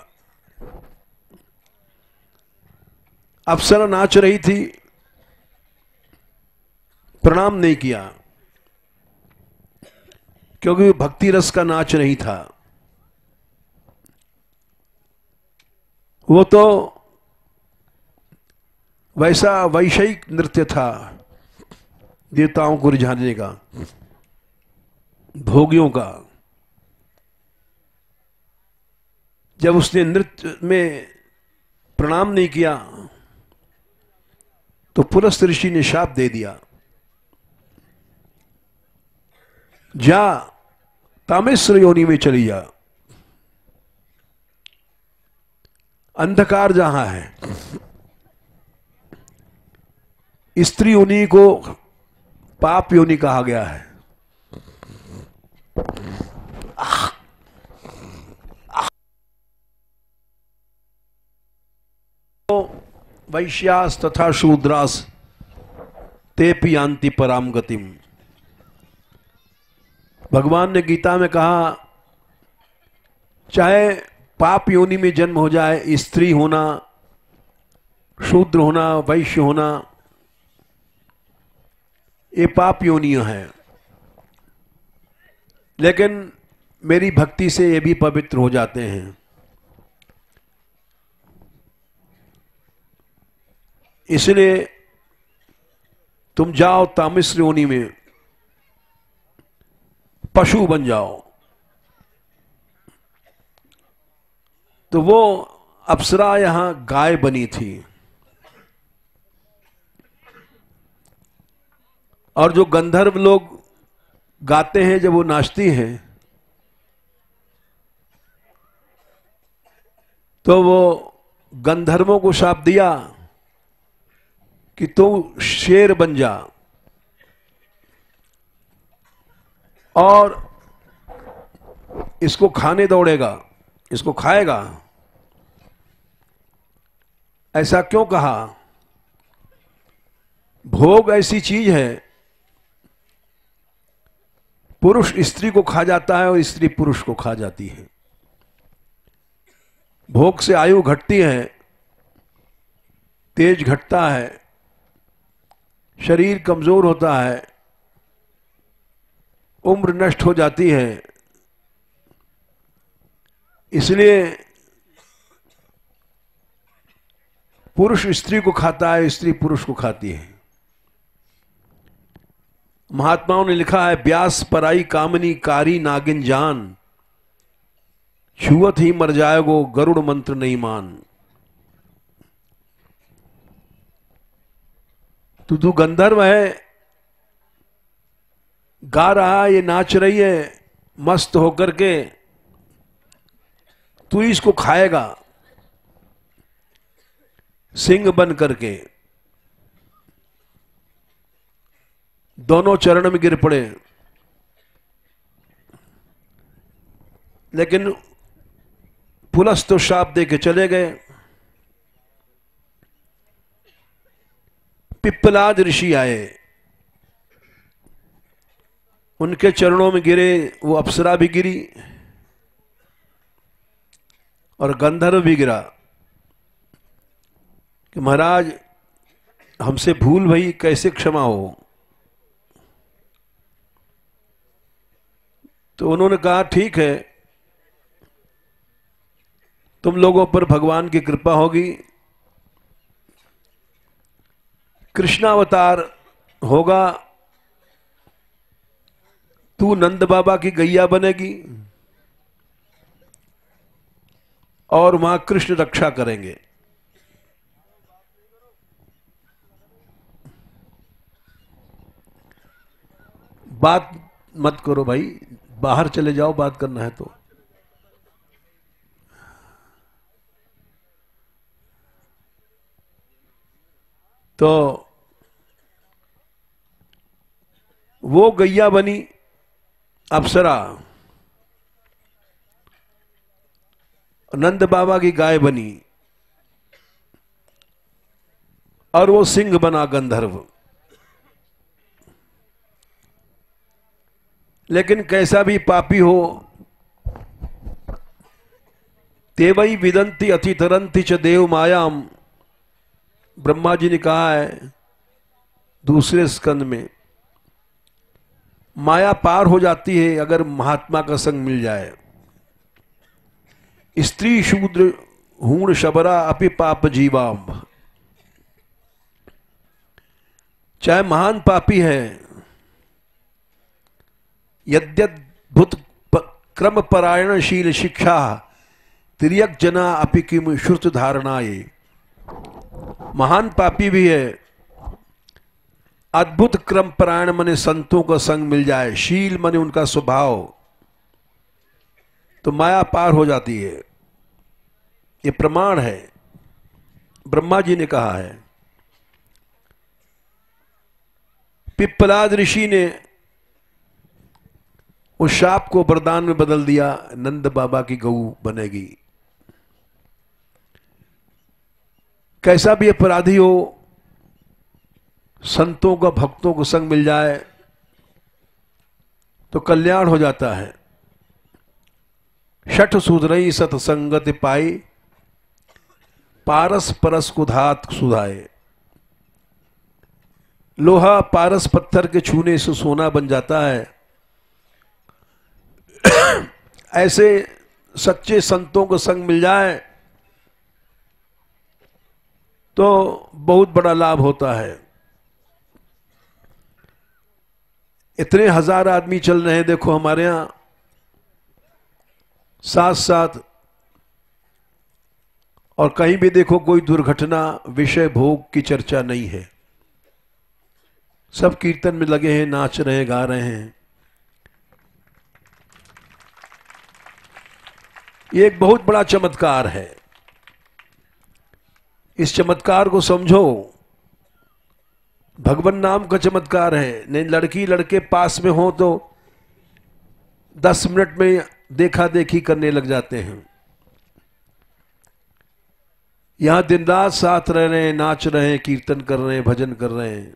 अप्सरा नाच रही थी, प्रणाम नहीं किया, क्योंकि भक्ति रस का नाच नहीं था। वो तो वैसा वैषयिक नृत्य था, देवताओं को रिझाने का, भोगियों का। जब उसने नृत्य में प्रणाम नहीं किया तो पुलस्त ऋषि ने शाप दे दिया, जा तामेश्वर योनि में चली जा, अंधकार जहां है। स्त्री योनि को पाप योनि कहा गया है। वैश्यास तथा शूद्रास तेपि यान्ति पराम गतिम। भगवान ने गीता में कहा, चाहे पाप योनि में जन्म हो जाए, स्त्री होना, शूद्र होना, वैश्य होना, ये पाप योनियां हैं, लेकिन मेरी भक्ति से ये भी पवित्र हो जाते हैं। इसलिए तुम जाओ तामिश्र योनि में, पशु बन जाओ। तो वो अप्सरा यहां गाय बनी थी, और जो गंधर्व लोग गाते हैं, जब वो नाचती हैं, तो वो गंधर्वों को शाप दिया कि तू शेर बन जा और इसको खाने दौड़ेगा, इसको खाएगा। ऐसा क्यों कहा? भोग ऐसी चीज है, पुरुष स्त्री को खा जाता है और स्त्री पुरुष को खा जाती है। भोग से आयु घटती है, तेज घटता है, शरीर कमजोर होता है, उम्र नष्ट हो जाती है। इसलिए पुरुष स्त्री को खाता है, स्त्री पुरुष को खाती है। महात्माओं ने लिखा है, ब्यास पराई कामनी कारी नागिन जान, छुअत ही मर जाएगो गरुड़ मंत्र नहीं मान। तू गंधर्व है, गा रहा है, ये नाच रही है मस्त होकर के, तू इसको खाएगा सिंह बन करके। दोनों चरण में गिर पड़े, लेकिन पुलस तो शाप दे के चले गए। पिप्पलाद ऋषि आए, उनके चरणों में गिरे, वो अप्सरा भी गिरी और गंधर्व भी गिरा कि महाराज हमसे भूल भई, कैसे क्षमा हो। तो उन्होंने कहा ठीक है, तुम लोगों पर भगवान की कृपा होगी, कृष्णावतार होगा, तू नंद बाबा की गैया बनेगी और वहां कृष्ण रक्षा करेंगे। बात मत करो भाई, बाहर चले जाओ, बात करना है तो वो गैया बनी अप्सरा, नंद बाबा की गाय बनी और वो सिंह बना गंधर्व। लेकिन कैसा भी पापी हो, तेवई विदंती अतितरंती च देव मायाम, ब्रह्मा जी ने कहा है दूसरे स्कंद में, माया पार हो जाती है अगर महात्मा का संग मिल जाए। स्त्री शूद्र हूण शबरा अपि पाप जीवाम, चाहे महान पापी है, यद्यद्भुत क्रम परायणशील शिक्षा तिर्यक जना अपि किम श्रुत धारणाए। महान पापी भी है, अद्भुत क्रम परायण मने संतों का संग मिल जाए, शील मने उनका स्वभाव, तो माया पार हो जाती है। ये प्रमाण है, ब्रह्मा जी ने कहा है। पिप्पलाद ऋषि ने उस शाप को वरदान में बदल दिया, नंद बाबा की गऊ बनेगी। कैसा भी अपराधी हो, संतों का भक्तों को संग मिल जाए तो कल्याण हो जाता है। शठ सुधरई सतसंगति पाई, पारस परस कुधात सुधाए। लोहा पारस पत्थर के छूने से सोना बन जाता है। ऐसे सच्चे संतों को संग मिल जाए तो बहुत बड़ा लाभ होता है। इतने हजार आदमी चल रहे हैं, देखो हमारे यहां साथ साथ, और कहीं भी देखो कोई दुर्घटना विषय भोग की चर्चा नहीं है। सब कीर्तन में लगे हैं, नाच रहे हैं, गा रहे हैं। ये एक बहुत बड़ा चमत्कार है। इस चमत्कार को समझो, भगवान नाम का चमत्कार है। नहीं लड़की लड़के पास में हो तो 10 मिनट में देखा देखी करने लग जाते हैं। यहां दिन रात साथ रह रहे हैं, नाच रहे हैं, कीर्तन कर रहे हैं, भजन कर रहे हैं।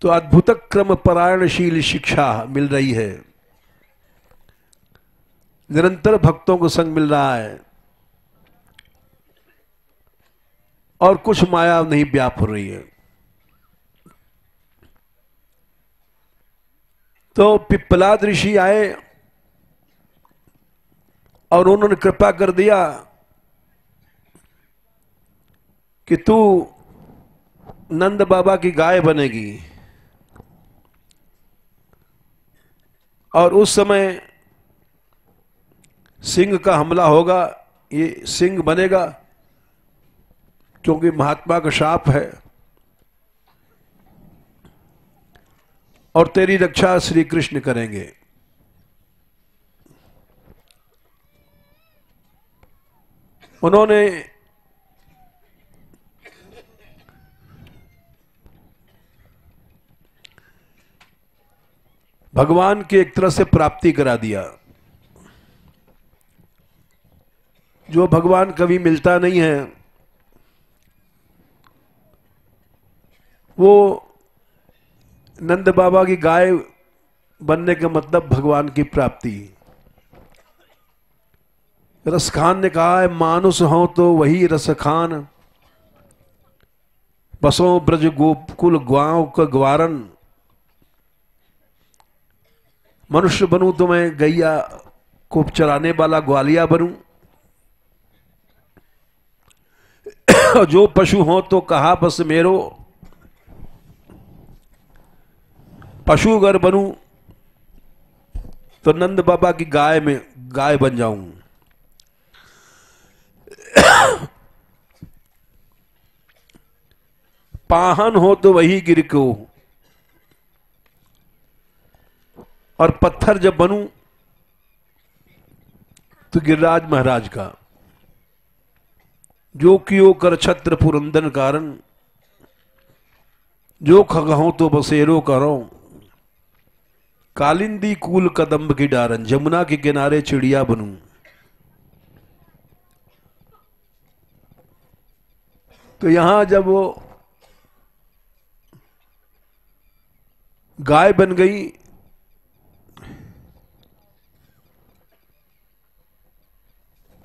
तो अद्भुत क्रम परायणशील शिक्षा मिल रही है, निरंतर भक्तों को संग मिल रहा है और कुछ माया नहीं व्याप हो रही है। तो पिप्पलाद ऋषि आए और उन्होंने कृपा कर दिया कि तू नंद बाबा की गाय बनेगी। और उस समय सिंह का हमला होगा, ये सिंह बनेगा क्योंकि महात्मा का शाप है और तेरी रक्षा श्री कृष्ण करेंगे। उन्होंने भगवान की एक तरह से प्राप्ति करा दिया। जो भगवान कभी मिलता नहीं है वो नंद बाबा की गाय बनने का मतलब भगवान की प्राप्ति। रसखान ने कहा है, मानुष हो तो वही रसखान, बसों ब्रज गोकुल ग्वाओं का ग्वारन। मनुष्य बनूं तो मैं गैया को चराने वाला ग्वालिया बनूं, जो पशु हो तो कहा बस मेरो, पशु अगर बनूं तो नंद बाबा की गाय बन जाऊं। पाहन हो तो वही गिर को, और पत्थर जब बनूं तो गिरिराज महाराज का। जो कियो कर छत्र पुरंदन कारण, जो खगहों तो बसेरो करो। कालिंदी कूल कदम्ब की डारन, जमुना के किनारे चिड़िया बनूं। तो यहां जब वो गाय बन गई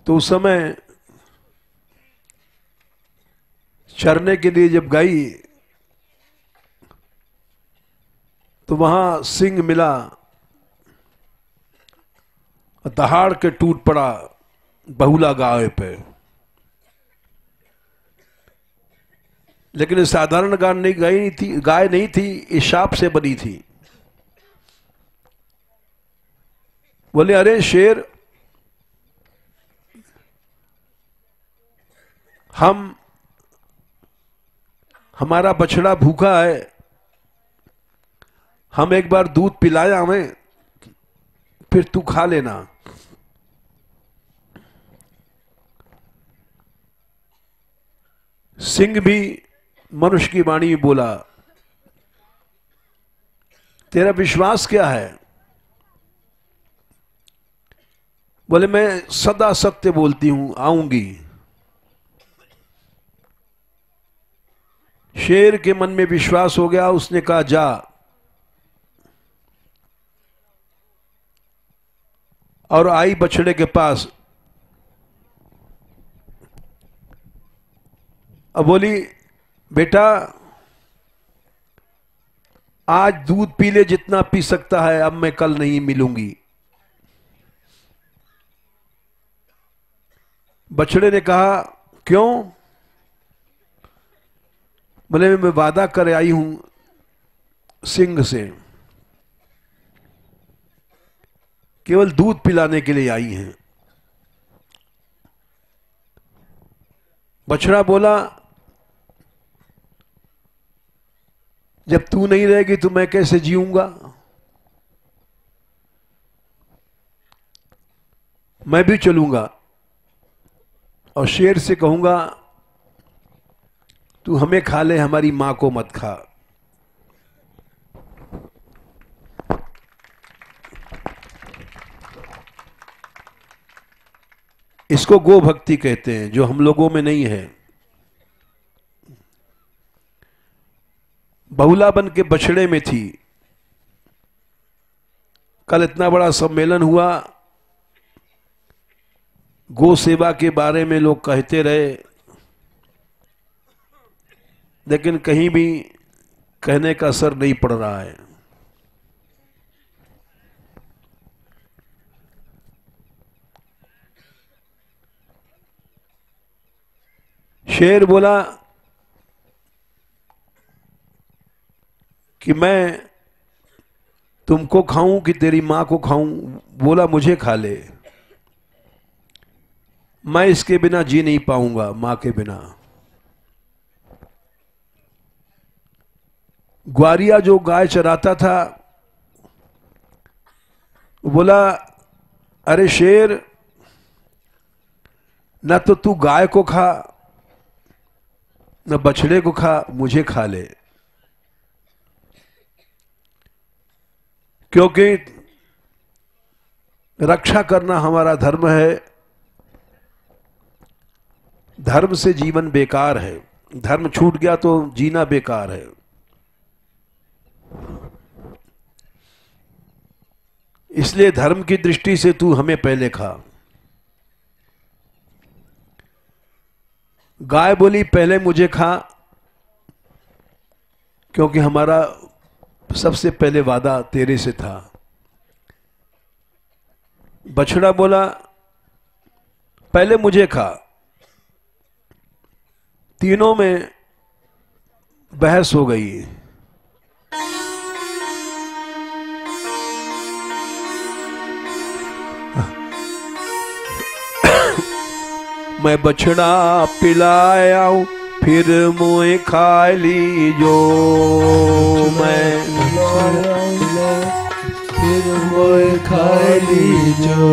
तो उस समय चरने के लिए जब गई तो वहां सिंह मिला, दहाड़ के टूट पड़ा बहुला गाय पे। लेकिन साधारण गाय नहीं थी, इस शाप से बनी थी। बोले, अरे शेर, हमारा बछड़ा भूखा है, हम एक बार दूध पिलाया हमें, फिर तू खा लेना। सिंह भी मनुष्य की वाणी में बोला, तेरा विश्वास क्या है? बोले, मैं सदा सत्य बोलती हूं, आऊंगी। शेर के मन में विश्वास हो गया, उसने कहा जा। और आई बछड़े के पास। अब बोली, बेटा आज दूध पी ले जितना पी सकता है, अब मैं कल नहीं मिलूंगी। बछड़े ने कहा, क्यों? बोले, मैं वादा कर आई हूं सिंह से, केवल दूध पिलाने के लिए आई हैं। बछड़ा बोला, जब तू नहीं रहेगी तो मैं कैसे जीऊंगा? मैं भी चलूंगा और शेर से कहूंगा, तू हमें खा ले, हमारी मां को मत खा। इसको गो भक्ति कहते हैं, जो हम लोगों में नहीं है। बहुला बन के बछड़े में थी। कल इतना बड़ा सम्मेलन हुआ, गो सेवा के बारे में लोग कहते रहे, लेकिन कहीं भी कहने का असर नहीं पड़ रहा है। शेर बोला कि मैं तुमको खाऊं कि तेरी मां को खाऊं? बोला, मुझे खा ले, मैं इसके बिना जी नहीं पाऊंगा, मां के बिना। ग्वारिया जो गाय चराता था बोला, अरे शेर, न तो तू गाय को खा न बछड़े को खा, मुझे खा ले, क्योंकि रक्षा करना हमारा धर्म है। धर्म से जीवन बेकार है, धर्म छूट गया तो जीना बेकार है। इसलिए धर्म की दृष्टि से तू हमें पहले खा। गाय बोली, पहले मुझे खा, क्योंकि हमारा सबसे पहले वादा तेरे से था। बछड़ा बोला, पहले मुझे खा। तीनों में बहस हो गई। मैं बछड़ा पिलाया हूं, फिर मुँह खा लीजो। मैं फिर मुँह खा लीजो,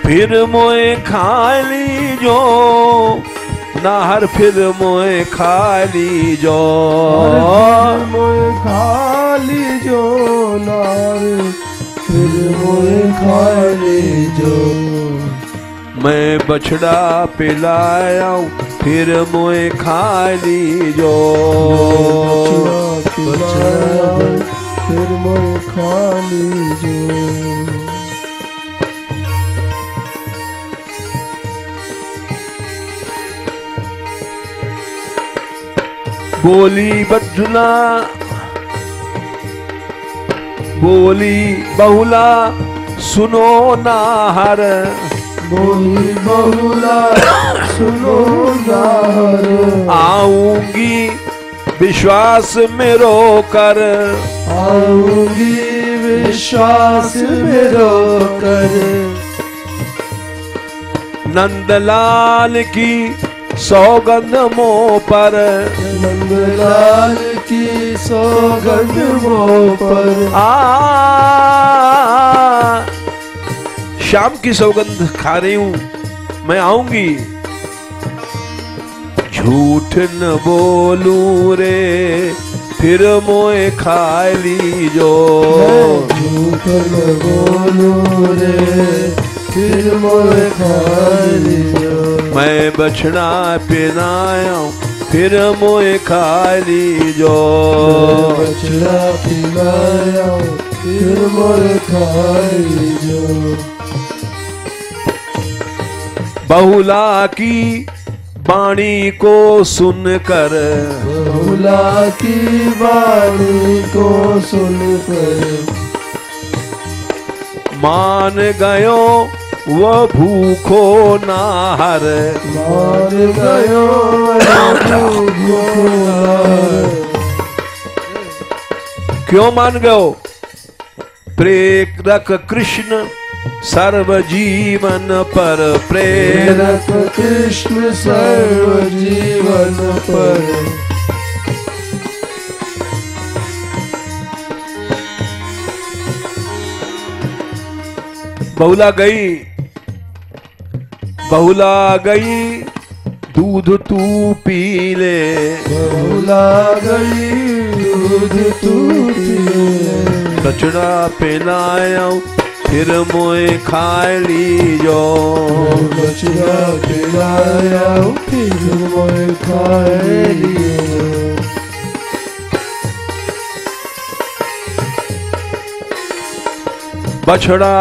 फिर मुँह खा लीजो, नाहर फिर मुँह खा लीजो। मुँह खा लीजो, नाहर फिर मुँह खा लीजो। मैं बछड़ा पिलाया हूं, फिर मुँह खा लीजो। फिर मुँह खा लीजो। बोली बछड़ा, बोली बहुला, सुनो नाहर। बोली बहुला, सुनो नाहर। आऊंगी विश्वास में रोकर, आऊंगी विश्वास में रोकर। नंदलाल की सौगंध मुँह पर, नंदलाल की सौगंध मुँह पर। शाम की सौगंध खा रही हूं, मैं आऊंगी। झूठ न बोलूं रे, फिर मुँह खा लीजो। झूठ न बोलूं रे, फिर मुँह खा लीजो। मैं बछड़ा पिलाया हूं, फिर मुँह खा लीजो। बछड़ा पिलाया हूं, फिर मुँह खा लीजो। बहुला की वाणी को सुनकर, बहुला की वाणी को सुनकर। मान गयो वह भूखो नाहर। मान गयो वह भूखो नाहर। क्यों मान गयो? प्रेरक कृष्ण सर्व जीवन पर, प्रेरक कृष्ण सर्व जीवन पर। बहुला गई, बहुला गई, दूध तू पी ले। बहुला गई, दूध तू पी ले। बछड़ा पिलाया फिर मुँह खा लीजो। बछड़ा पिलाया फिर मुँह खा लीजो। बछड़ा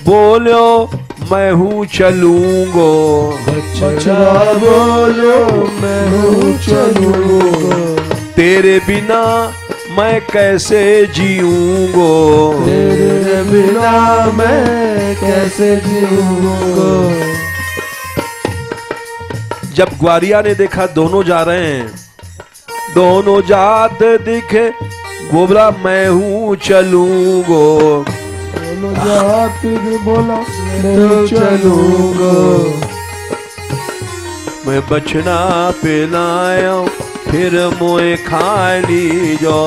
बोलो मैं हूँ चलूंगो। बछड़ा बोलो मैं हूँ चलूंगो। तेरे बिना मैं कैसे जीऊंगो। तेरे बिना मैं कैसे जीऊंगो। जब ग्वारिया ने देखा दोनों जा रहे हैं, दोनों जात दिखे, बोला मैं हूँ चलूंगो। दोनों जात बोला मैं चलूंगो। मैं बछड़ा पिलाया फिर मोए खा लीजो।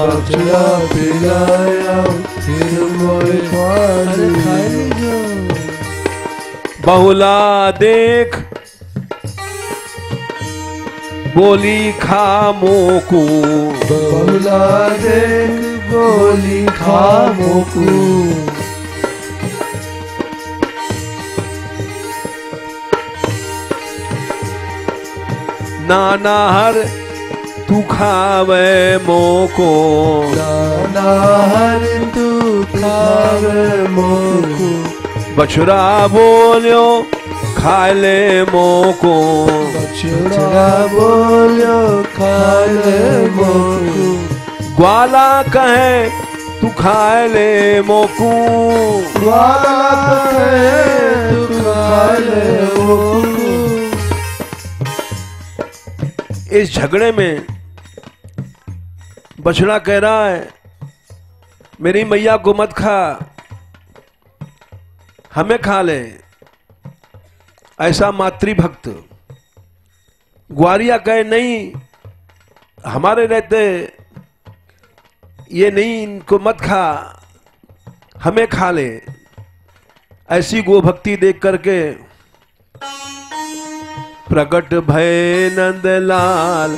बछड़ा पिलाया फिर मोए खा लीजो। बहुला देख बोली खा मोकू। बहुला देख बोली खा मोकू। नाना हर तू खावे मोको। नाना हर तू खावे मोकू। बछड़ा बोलियो खा ले मोको। बछड़ा बोलियो खा ले मोकू। ग्वाला कहे तू खा ले मोकू। ग्वाला कहे तू खा ले मोकू। इस झगड़े में बछड़ा कह रहा है मेरी मैया को मत खा, हमें खा ले। ऐसा मातृभक्त। ग्वारिया कहे नहीं, हमारे रहते ये नहीं, इनको मत खा, हमें खा ले। ऐसी गोभक्ति देख करके प्रकट भय नंदलाल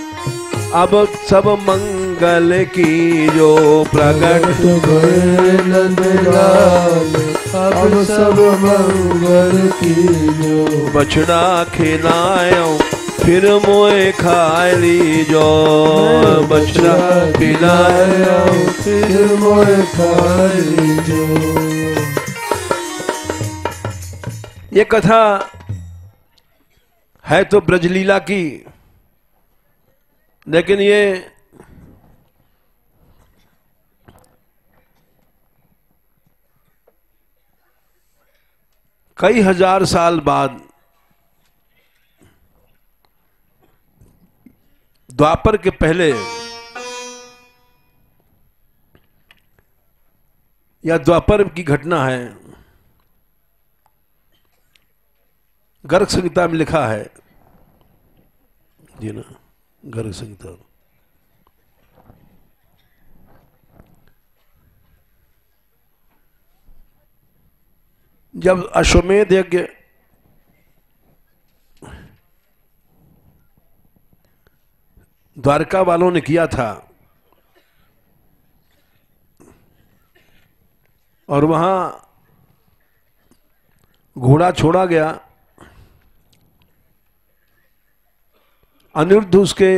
अब सब मंगल की जो। प्रकट भय नंदलाल अब सब मंगल की जो। बछड़ा खिलायो फिर मोए खा लीजो। बछड़ा पिलाया फिर मोए खा लीजो। ये कथा है तो ब्रजलीला की, लेकिन ये कई हजार साल बाद द्वापर के पहले या द्वापर की घटना है। गर्ग संहिता में लिखा है जी ना, गर्ग संहिता। जब अश्वमेध यज्ञ द्वारका वालों ने किया था और वहां घोड़ा छोड़ा गया, अनिरुद्ध उसके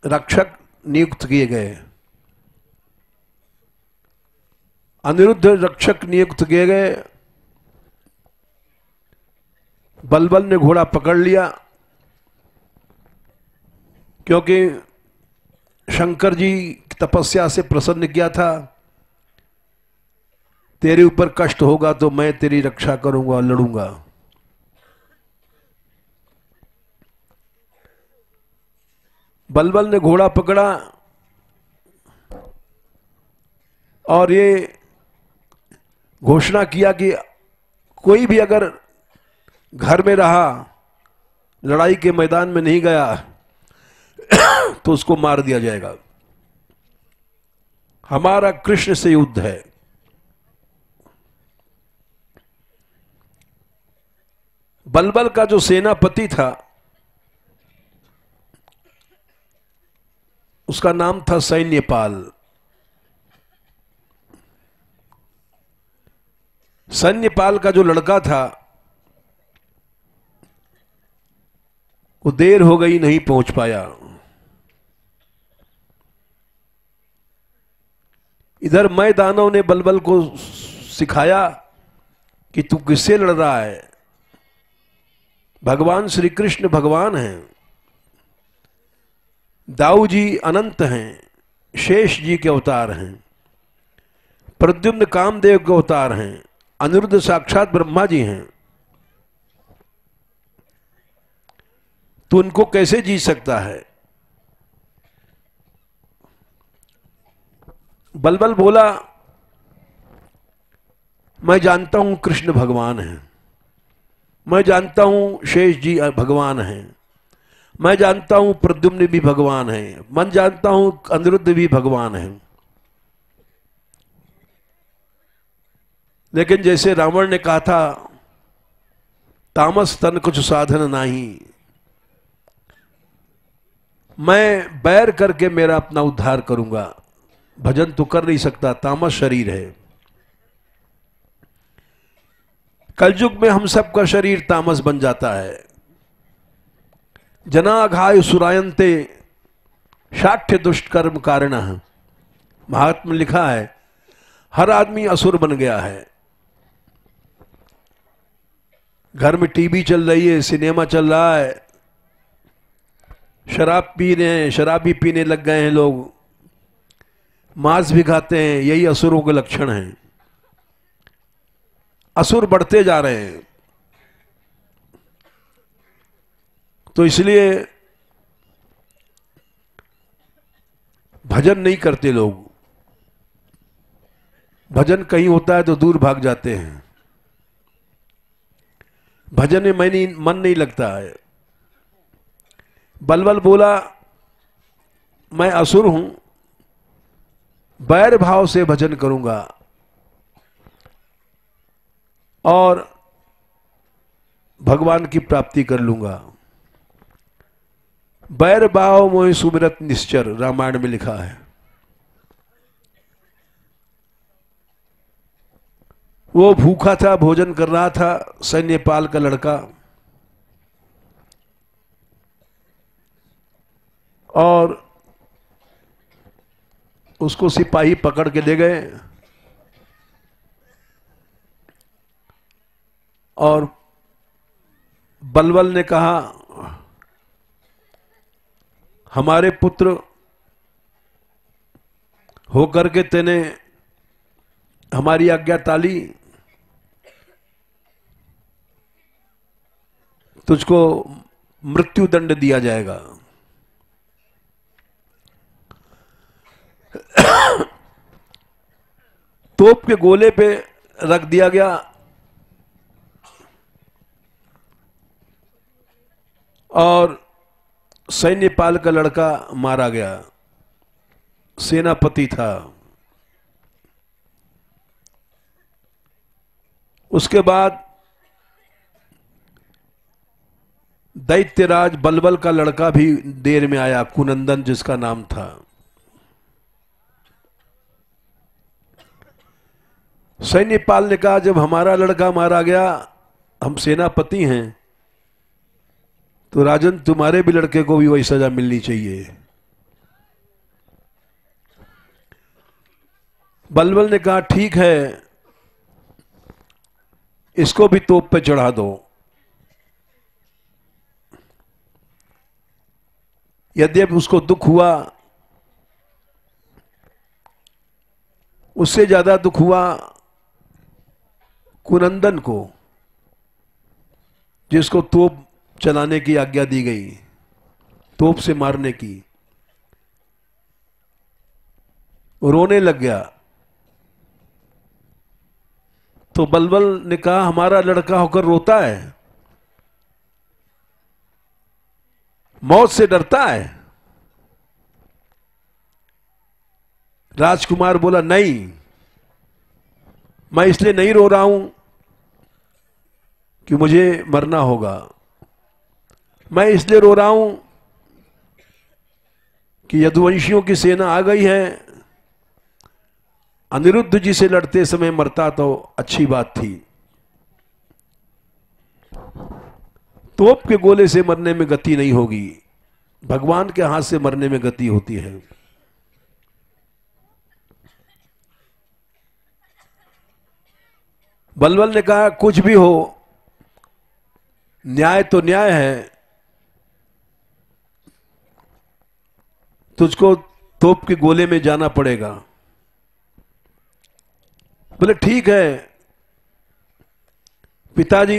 रक्षक नियुक्त किए गए। अनिरुद्ध रक्षक नियुक्त किए गए। बलबल ने घोड़ा पकड़ लिया, क्योंकि शंकर जी की तपस्या से प्रसन्न किया था। तेरे ऊपर कष्ट होगा तो मैं तेरी रक्षा करूंगा, लड़ूंगा। बलबल ने घोड़ा पकड़ा और ये घोषणा किया कि कोई भी अगर घर में रहा, लड़ाई के मैदान में नहीं गया तो उसको मार दिया जाएगा। हमारा कृष्ण से युद्ध है। बलबल का जो सेनापति था उसका नाम था सैन्यपाल। सैन्यपाल का जो लड़का था वो देर हो गई, नहीं पहुंच पाया। इधर मैं दानव ने बलबल को सिखाया कि तू किससे लड़ रहा है। भगवान श्री कृष्ण भगवान हैं, दाऊ जी अनंत हैं, शेष जी के अवतार हैं, प्रद्युम्न कामदेव के अवतार हैं, अनिरुद्ध साक्षात ब्रह्मा जी हैं। तो उनको कैसे जी सकता है। बलबल बोला मैं जानता हूं कृष्ण भगवान हैं, मैं जानता हूं शेष जी भगवान हैं, मैं जानता हूं प्रद्युम्न भी भगवान है, मैं जानता हूं अनिरुद्ध भी भगवान है। लेकिन जैसे रावण ने कहा था, तामस तन कुछ साधन नहीं, मैं बैर करके मेरा अपना उद्धार करूंगा, भजन तो कर नहीं सकता, तामस शरीर है। कलयुग में हम सबका शरीर तामस बन जाता है। जनाघाय सुरायन्ते शाठ्य दुष्कर्म कारण। महात्मा लिखा है हर आदमी असुर बन गया है। घर में टीवी चल रही है, सिनेमा चल रहा है, शराब पी रहे हैं, शराबी पीने लग गए हैं लोग, मांस भी खाते हैं, यही असुरों के लक्षण हैं। असुर बढ़ते जा रहे हैं। तो इसलिए भजन नहीं करते लोग। भजन कहीं होता है तो दूर भाग जाते हैं। भजन में मन नहीं लगता है। बलबल बोला मैं असुर हूं, बैर भाव से भजन करूंगा और भगवान की प्राप्ति कर लूंगा। बैर भाव मोहि सुमिरत निश्चर, रामायण में लिखा है। वो भूखा था, भोजन कर रहा था, सैन्यपाल का लड़का, और उसको सिपाही पकड़ के ले गए और बलबल ने कहा हमारे पुत्र होकर के तेने हमारी आज्ञा टाली, तुझको मृत्यु दंड दिया जाएगा। तोप के गोले पे रख दिया गया और सैन्यपाल का लड़का मारा गया, सेनापति था। उसके बाद दैत्यराज बलबल का लड़का भी देर में आया, कुनंदन जिसका नाम था। सैन्यपाल ने कहा जब हमारा लड़का मारा गया, हम सेनापति हैं, तो राजन तुम्हारे भी लड़के को भी वही सजा मिलनी चाहिए। बलबल ने कहा ठीक है, इसको भी तोप पे चढ़ा दो। यद्यपि उसको दुख हुआ, उससे ज्यादा दुख हुआ कुनंदन को, जिसको तोप चलाने की आज्ञा दी गई, तोप से मारने की। रोने लग गया। तो बलबल ने कहा हमारा लड़का होकर रोता है, मौत से डरता है। राजकुमार बोला नहीं, मैं इसलिए नहीं रो रहा हूं कि मुझे मरना होगा, मैं इसलिए रो रहा हूं कि यदुवंशियों की सेना आ गई है। अनिरुद्ध जी से लड़ते समय मरता तो अच्छी बात थी। तोप के गोले से मरने में गति नहीं होगी, भगवान के हाथ से मरने में गति होती है। बलबल ने कहा कुछ भी हो, न्याय तो न्याय है, तुझको तोप के गोले में जाना पड़ेगा। बोले ठीक है पिताजी,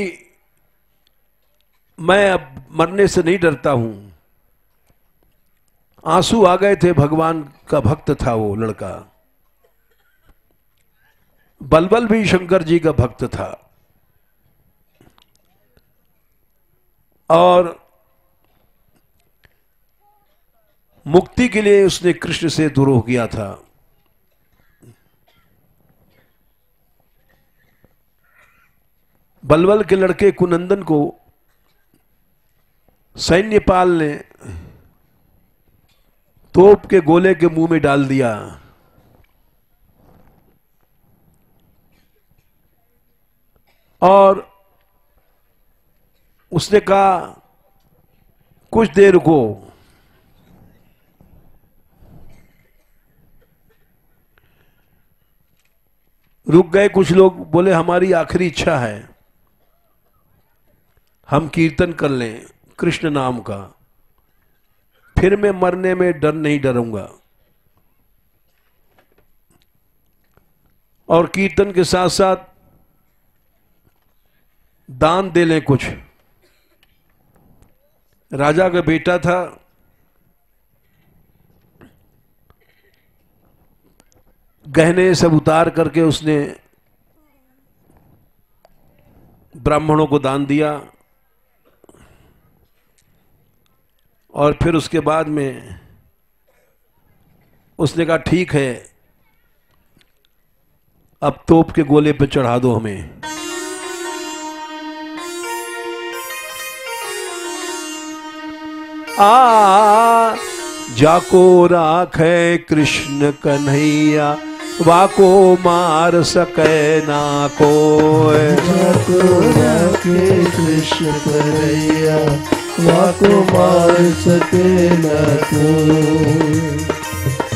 मैं अब मरने से नहीं डरता हूं। आंसू आ गए थे, भगवान का भक्त था वो लड़का। बलबल भी शंकर जी का भक्त था और मुक्ति के लिए उसने कृष्ण से द्रोह किया था। बलबल के लड़के कुनंदन को सैन्यपाल ने तोप के गोले के मुंह में डाल दिया और उसने कहा कुछ देर रुको। रुक गए कुछ लोग, बोले हमारी आखिरी इच्छा है हम कीर्तन कर लें कृष्ण नाम का, फिर मैं मरने में नहीं डरूंगा। और कीर्तन के साथ साथ दान दे लें कुछ। राजा का बेटा था, गहने सब उतार करके उसने ब्राह्मणों को दान दिया और फिर उसके बाद में उसने कहा ठीक है अब तोप के गोले पे चढ़ा दो हमें। जाको राखे कृष्ण कन्हैया वाको मार सके ना कोय। जाको राखे कृष्ण कन्हैया वाको मार सके ना कोय।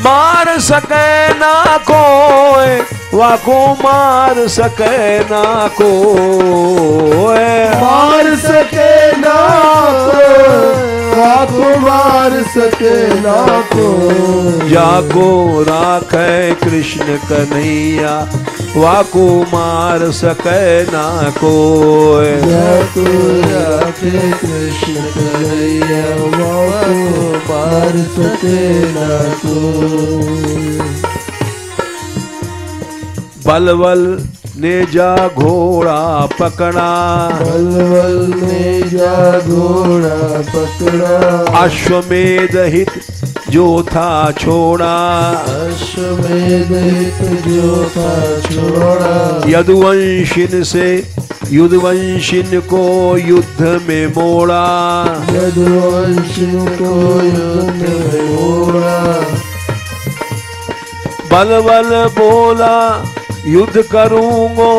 मार सके ना कोय वाको मार सके ना कोय। मार सके ना कोय वाको मार सके ना कोय। जाको राखे कृष्ण कन्हैया वाको मार सके ना कोय। जाको राखे कृष्ण कन्हैया वाको मार सके ना कोय। बलबल ने जा घोड़ा पकड़ा। बलबल ने जा घोड़ा पकड़ा। अश्वमेध हित जो था छोड़ा। अश्वमेध हित जो था छोड़ा। यदुवंशिन से युद्धवंशिन को युद्ध में मोड़ा। यदुवंशिन को युद्ध में मोड़ा। बलबल बोला युद्ध करूंगो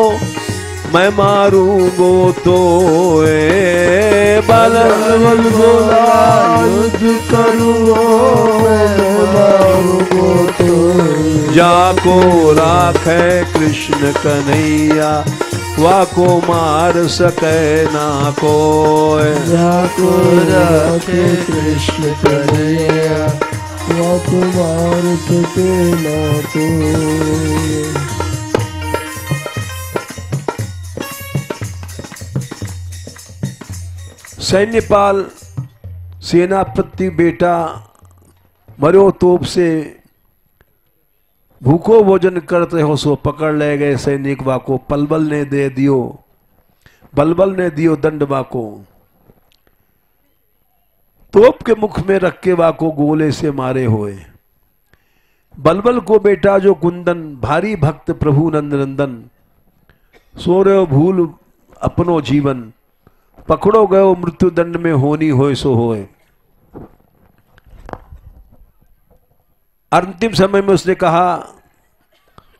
मैं मारूंगो तो। बलबल बोला युद्ध करूंगो मैं मारूंगो तो। जाको राखे कृष्ण कन्हैया वाको मार सके ना कोय। जाको राखे कृष्ण कन्हैया वाको मार सके ना कोय। सैन्यपाल सेनापति बेटा मरो तोप से भूखो भोजन करते हो सो पकड़ ले गए सैनिक वाको। बलबल ने दे दियो बलबल ने दियो दंड वाको। तोप के मुख में रख के वाको गोले से मारे हुए। बलबल को बेटा जो कुंदन भारी भक्त प्रभु नंद नंदन। सो रहे भूल अपनो जीवन पकड़ो गयो मृत्यु दंड में होनी होए सो होए। अंतिम समय में उसने कहा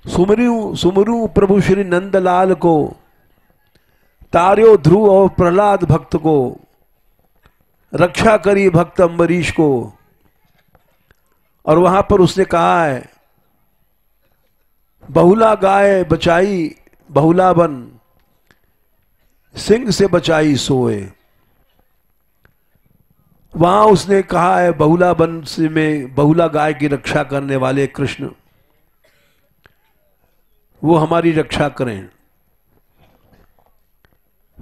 सुमरू सुमरू प्रभु श्री नंदलाल को। तार्यो ध्रुव और प्रहलाद भक्त को। रक्षा करी भक्त अम्बरीश को। और वहां पर उसने कहा है बहुला गाय बचाई बहुला बन सिंह से बचाई सोए। वहां उसने कहा है बहुला बन से में बहुला गाय की रक्षा करने वाले कृष्ण वो हमारी रक्षा करें।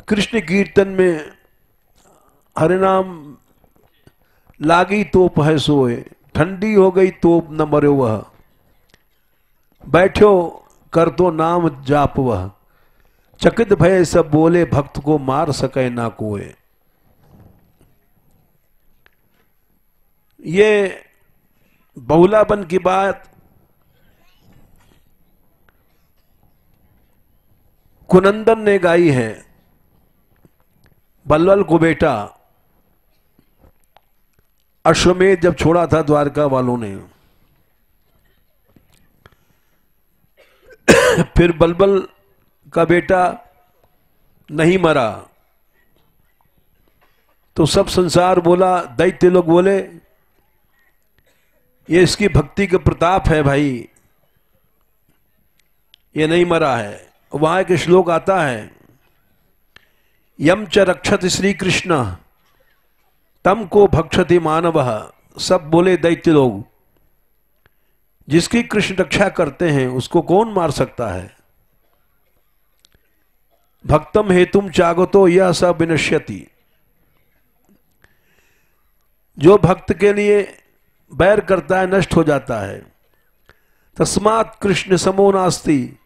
कृष्ण कीर्तन में हरे नाम लागी तोप है सोए। ठंडी हो गई तोप न मरो वह। बैठो कर तो नाम जाप वह। चकित भय सब बोले भक्त को मार सके ना कोय। ये बहुलापन की बात कुनंदन ने गाई है। बल्वल को बेटा अश्वमेध जब छोड़ा था द्वारका वालों ने, फिर बल्बल का बेटा नहीं मरा तो सब संसार बोला, दैत्य लोग बोले ये इसकी भक्ति का प्रताप है भाई, ये नहीं मरा है। वहां एक श्लोक आता है, यम च रक्षति श्री कृष्ण तम को भक्षति मानव। सब बोले दैत्य लोग, जिसकी कृष्ण रक्षा करते हैं उसको कौन मार सकता है। भक्तम हेतुम चागतो यह स विनश्यति, जो भक्त के लिए बैर करता है नष्ट हो जाता है। तस्मात् कृष्ण समो नास्ति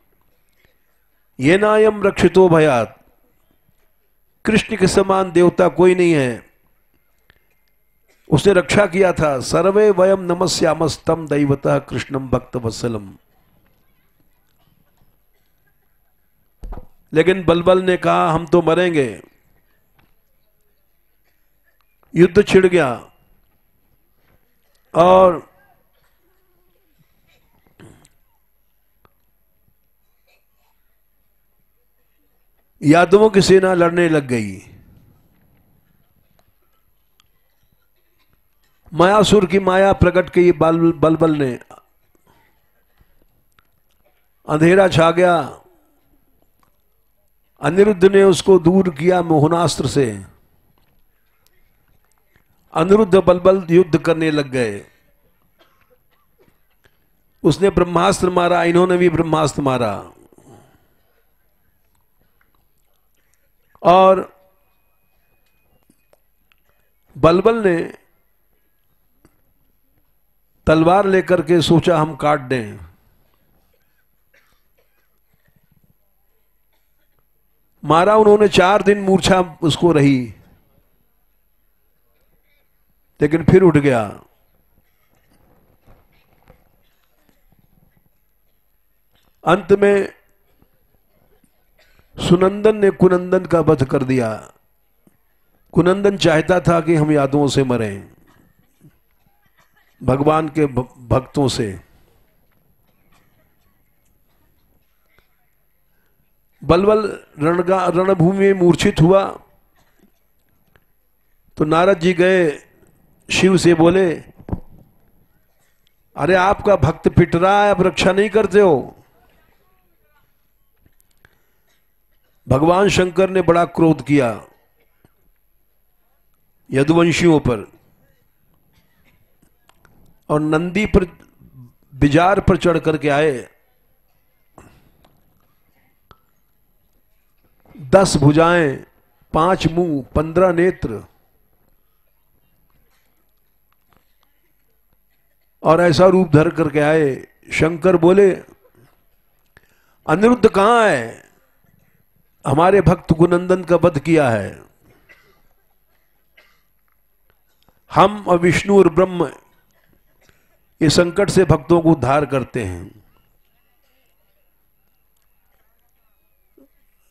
ये नायम रक्षितो भयात, कृष्ण के समान देवता कोई नहीं है, उसने रक्षा किया था। सर्वे वयम नमस्यामस्तम दैवतः कृष्णम भक्त वत्सलम। लेकिन बलबल ने कहा हम तो मरेंगे। युद्ध छिड़ गया और यादवों की सेना लड़ने लग गई। मायासुर की माया प्रकट की बलबल ने, अंधेरा छा गया। अनिरुद्ध ने उसको दूर किया मोहनास्त्र से। अनिरुद्ध बलबल युद्ध करने लग गए। उसने ब्रह्मास्त्र मारा, इन्होंने भी ब्रह्मास्त्र मारा और बलबल ने तलवार लेकर के सोचा हम काट दें। मारा उन्होंने, 4 दिन मूर्छा उसको रही, लेकिन फिर उठ गया। अंत में सुनंदन ने कुनंदन का वध कर दिया। कुनंदन चाहता था कि हम यादवों से मरें, भगवान के भक्तों से। बलबल रणभूमि में मूर्छित हुआ तो नारद जी गए शिव से, बोले अरे आपका भक्त पिट रहा है, अब रक्षा नहीं करते हो। भगवान शंकर ने बड़ा क्रोध किया यदुवंशियों पर और नंदी पर बिजार पर चढ़ करके आए। 10 भुजाएं, 5 मुंह, 15 नेत्र और ऐसा रूप धर करके आए। शंकर बोले अनिरुद्ध कहां है, हमारे भक्त कुनंदन का वध किया है। हम और विष्णु और ब्रह्म इस संकट से भक्तों को उद्धार करते हैं।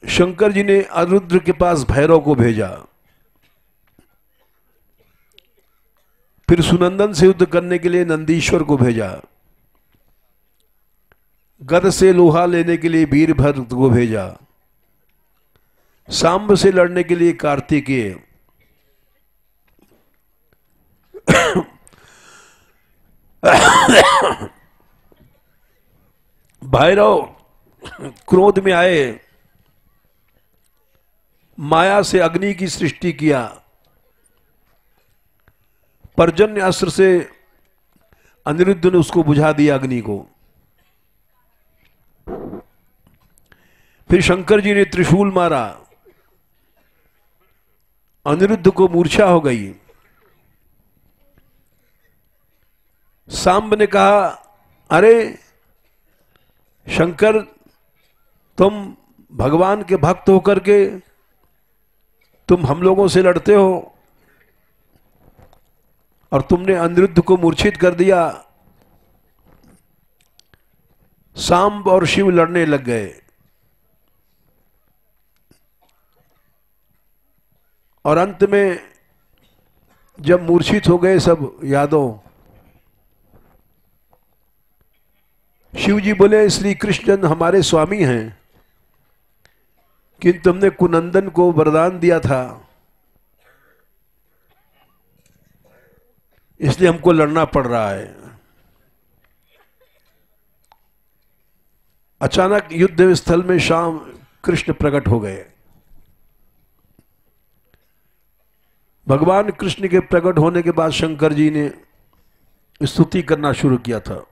शंकर जी ने अरुद्र के पास भैरव को भेजा, फिर सुनंदन से युद्ध करने के लिए नंदीश्वर को भेजा, गद से लोहा लेने के लिए वीरभद्र को भेजा, सांब से लड़ने के लिए कार्तिकेय, भैरव क्रोध में आए, माया से अग्नि की सृष्टि किया, पर्जन्य अस्त्र से अनिरुद्ध ने उसको बुझा दिया अग्नि को। फिर शंकर जी ने त्रिशूल मारा, अनिरुद्ध को मूर्छा हो गई। सांब ने कहा अरे शंकर, तुम भगवान के भक्त होकर के तुम हम लोगों से लड़ते हो और तुमने अनिरुद्ध को मूर्छित कर दिया, सांब और शिव लड़ने लग गए और अंत में जब मूर्छित हो गए सब यादव, शिव जी बोले श्री कृष्ण हमारे स्वामी हैं, किंतु तुमने कुनंदन को वरदान दिया था इसलिए हमको लड़ना पड़ रहा है। अचानक युद्ध स्थल में शाम कृष्ण प्रकट हो गए। भगवान कृष्ण के प्रकट होने के बाद शंकर जी ने स्तुति करना शुरू किया था।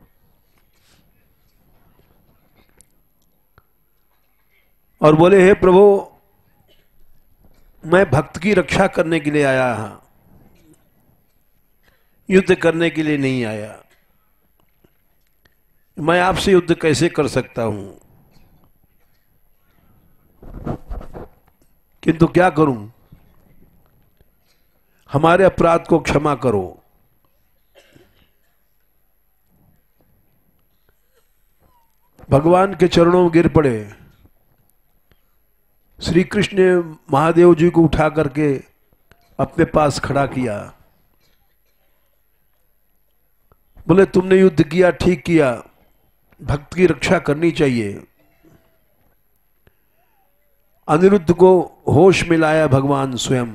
और बोले हे प्रभु, मैं भक्त की रक्षा करने के लिए आया हूं, युद्ध करने के लिए नहीं आया। मैं आपसे युद्ध कैसे कर सकता हूं, किंतु क्या करूं, हमारे अपराध को क्षमा करो। भगवान के चरणों में गिर पड़े। श्री कृष्ण ने महादेव जी को उठा करके अपने पास खड़ा किया। बोले तुमने युद्ध किया, ठीक किया, भक्त की रक्षा करनी चाहिए। अनिरुद्ध को होश में लाया भगवान स्वयं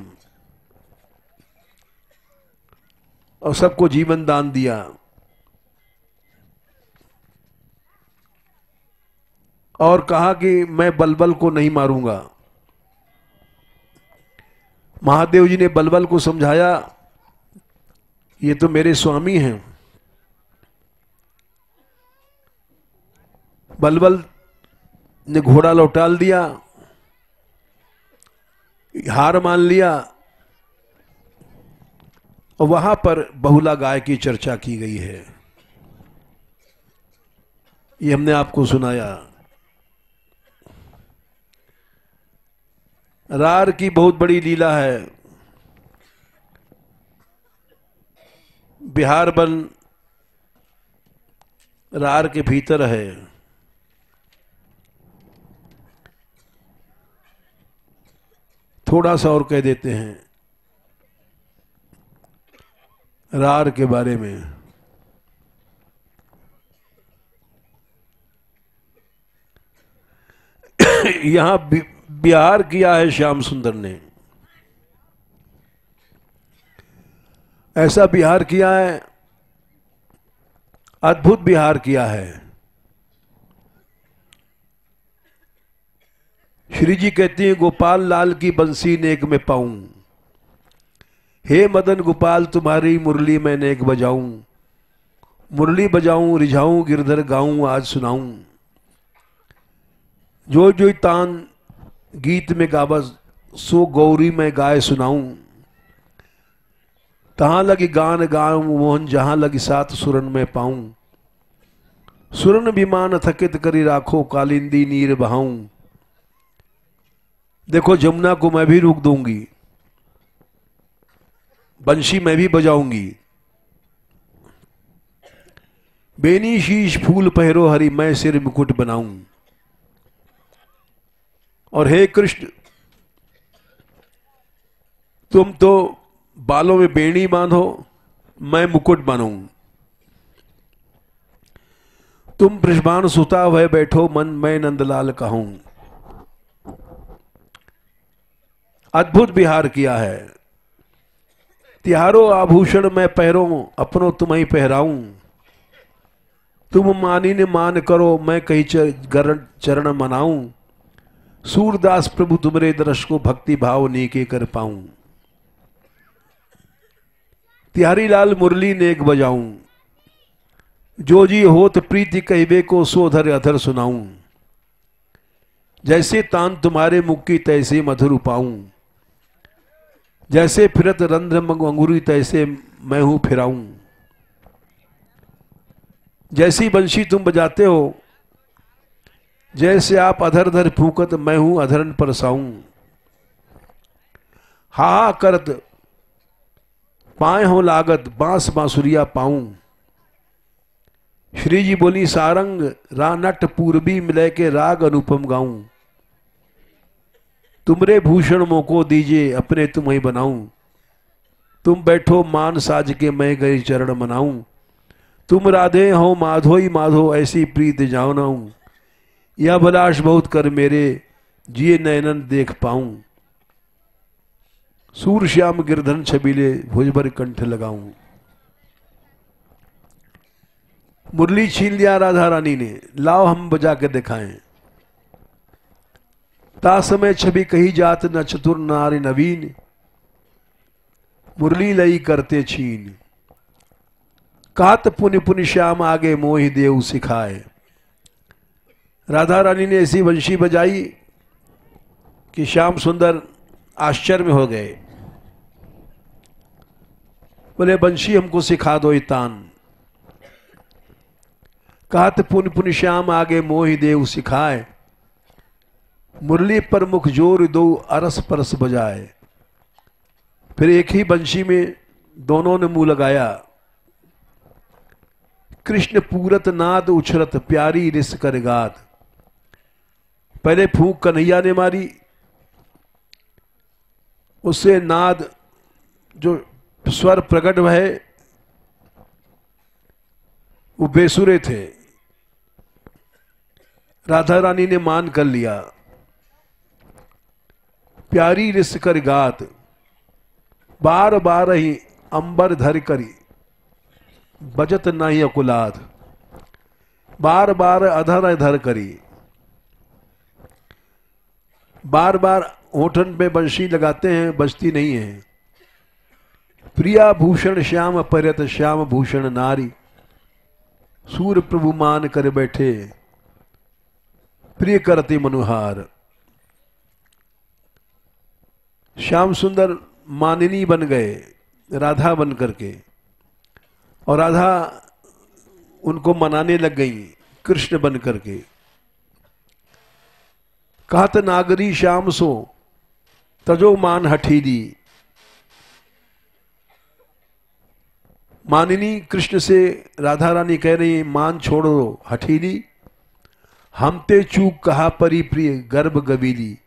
और सबको जीवन दान दिया। और कहा कि मैं बलबल को नहीं मारूंगा। महादेव जी ने बलबल को समझाया, ये तो मेरे स्वामी हैं। बलबल ने घोड़ा लौटाल दिया, हार मान लिया और वहां पर बहुला गाय की चर्चा की गई है। ये हमने आपको सुनाया। रार की बहुत बड़ी लीला है। बिहार वन रार के भीतर है। थोड़ा सा और कह देते हैं रार के बारे में। यहां बिहार किया है श्याम सुंदर ने, ऐसा बिहार किया है, अद्भुत बिहार किया है। श्री जी कहती हैं गोपाल लाल की बंसी नेक में पाऊं, हे मदन गोपाल तुम्हारी मुरली मैं नेक बजाऊं। मुरली बजाऊं रिझाऊं गिरधर गाऊं आज सुनाऊं। जो जो तान गीत में गावस सो गौरी में गाय सुनाऊं। तहां लगी गान गाऊं मोहन जहां लगी सात सुरन में पाऊं। सुरन विमान थकित करी राखो कालिंदी नीर बहाऊं। देखो जमुना को मैं भी रोक दूंगी, बंशी मैं भी बजाऊंगी। बेनी शीश फूल पहरो हरी मैं सिर मुकुट बनाऊं। और हे कृष्ण तुम तो बालों में बेणी बांधो, मैं मुकुट बनाऊं। तुम वृषभान सुता हुए बैठो मन मैं नंदलाल कहूं। अद्भुत विहार किया है। तिहारो आभूषण मैं पहरो अपनो तुम्हें पहराऊं। तुम मानी ने मान करो मैं कहीं चरण मनाऊं। सूरदास प्रभु तुमरे दर्श को भक्ति भाव नेके कर पाऊं। तिहारी लाल मुरली नेक बजाऊं। जो जी होत प्रीति कहवे को सोधर अधर सुनाऊं। जैसे तान तुम्हारे मुख की तैसे मधुर पाऊं। जैसे फिरत रंध्र अंगुरी तैसे मैं हूं फिराऊं। जैसी बंशी तुम बजाते हो जैसे आप अधर धर फूकत मैं हूं अधरन परसाऊं। हा करत पाए हो लागत बांस बांसुरिया पाऊं। श्री जी बोली सारंग रानट पूर्वी मिले के राग अनुपम गाऊं, तुमरे भूषण मोको दीजिए अपने तुम्हें बनाऊं, तुम बैठो मान साज के मैं गई चरण मनाऊं, तुम राधे हो माधोई माधो ऐसी प्रीत जानाऊं, यह बलाश बहुत कर मेरे जिए नयनन देख पाऊं, सूर श्याम गिरधन छबीले भुजभर कंठ लगाऊं। मुरली छीन लिया राधा रानी ने, लाओ हम बजा के दिखाएं, ता समय छवि कही जात न चतुर नारी नवीन, मुरली लई करते छीन, कात पुनि पुनि श्याम आगे मोहि देव सिखाए। राधा रानी ने ऐसी वंशी बजाई कि श्याम सुंदर आश्चर्य में हो गए। बोले वंशी हमको सिखा दो तान, कात पुनि पुनि श्याम आगे मोहि देव सिखाए, मुरली पर मुख जोर दो अरस परस बजाए। फिर एक ही बंशी में दोनों ने मुंह लगाया, कृष्ण पूरत नाद उछरत प्यारी रिस कर गात। पहले फूंक कन्हैया ने मारी, उससे नाद जो स्वर प्रकट भये वो बेसुरे थे। राधा रानी ने मान कर लिया, प्यारी रिस कर गात, बार बार ही अंबर धर करी बजत नहीं अकुलाद, बार बार अधर धर करी, बार बार होठन पे बंशी लगाते हैं, बजती नहीं है। प्रिया भूषण श्याम परत श्याम भूषण नारी, सूर प्रभु मान कर बैठे प्रिय करते मनुहार। श्याम सुंदर मानिनी बन गए राधा बन करके, और राधा उनको मनाने लग गई कृष्ण बन करके। कहत नागरी श्याम सो तजो मान हठीली, मानिनी कृष्ण से राधा रानी कह रही मान छोड़ो हठीली, हम ते चूक कहा परी प्रिय गर्भ गबीली,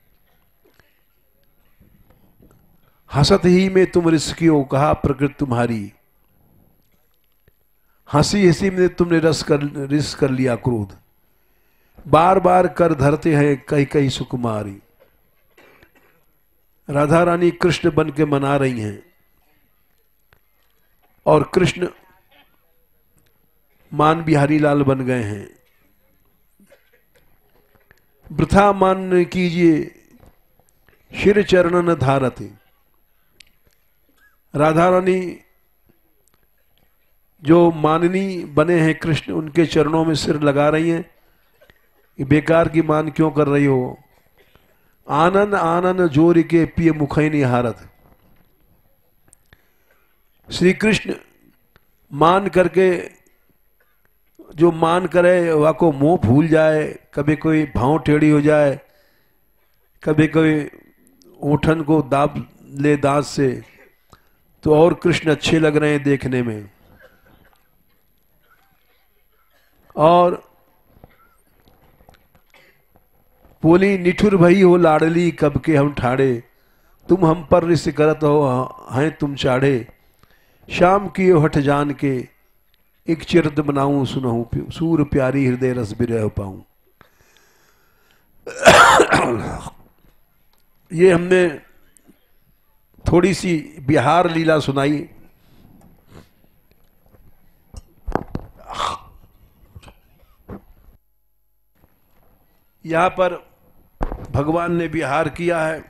हसत ही में तुम रिस्कियो कहा प्रकृति तुम्हारी, हंसी हंसी में तुमने रिस कर लिया क्रोध, बार बार कर धरते हैं कई कई सुकुमारी। राधा रानी कृष्ण बन के मना रही हैं और कृष्ण मान बिहारी लाल बन गए हैं। वृथा मान कीजिए शिर चरणन धारते। राधा रानी जो माननी बने हैं कृष्ण, उनके चरणों में सिर लगा रही हैं कि बेकार की मान क्यों कर रही हो। आनंद आनंद जोर के पिय मुखैनी हारत। श्री कृष्ण मान करके जो मान करे वह को मुंह भूल जाए, कभी कोई भाव टेढ़ी हो जाए, कभी कोई ओठन को दाब ले दांत से, तो और कृष्ण अच्छे लग रहे हैं देखने में। और बोली निठुर भई हो लाडली कब के हम ठाड़े, तुम हम पर रिस करत हो हैं तुम चाड़े, शाम की हठ जान के एक चिरत बनाऊं सुनहूं, सूर प्यारी हृदय रस बिरह पाऊं। ये हमने थोड़ी सी बिहार लीला सुनाई। यहां पर भगवान ने विहार किया है,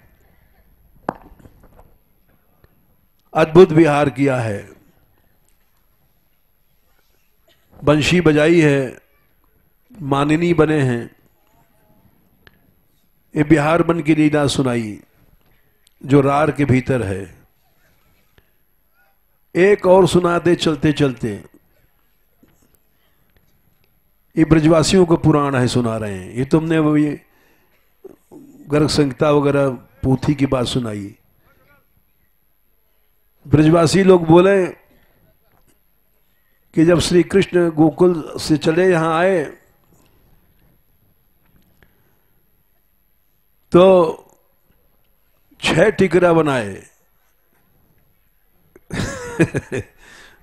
अद्भुत विहार किया है। बंशी बजाई है, मानिनी बने हैं, ये बिहार बन की लीला सुनाई जो रार के भीतर है। एक और सुना दे चलते चलते, ये ब्रजवासियों का पुराण है, सुना रहे हैं। ये तुमने वो ये गर्ग संहिता वगैरह पोथी की बात सुनाई। ब्रजवासी लोग बोले कि जब श्री कृष्ण गोकुल से चले यहां आए तो 6 टिकरा बनाए।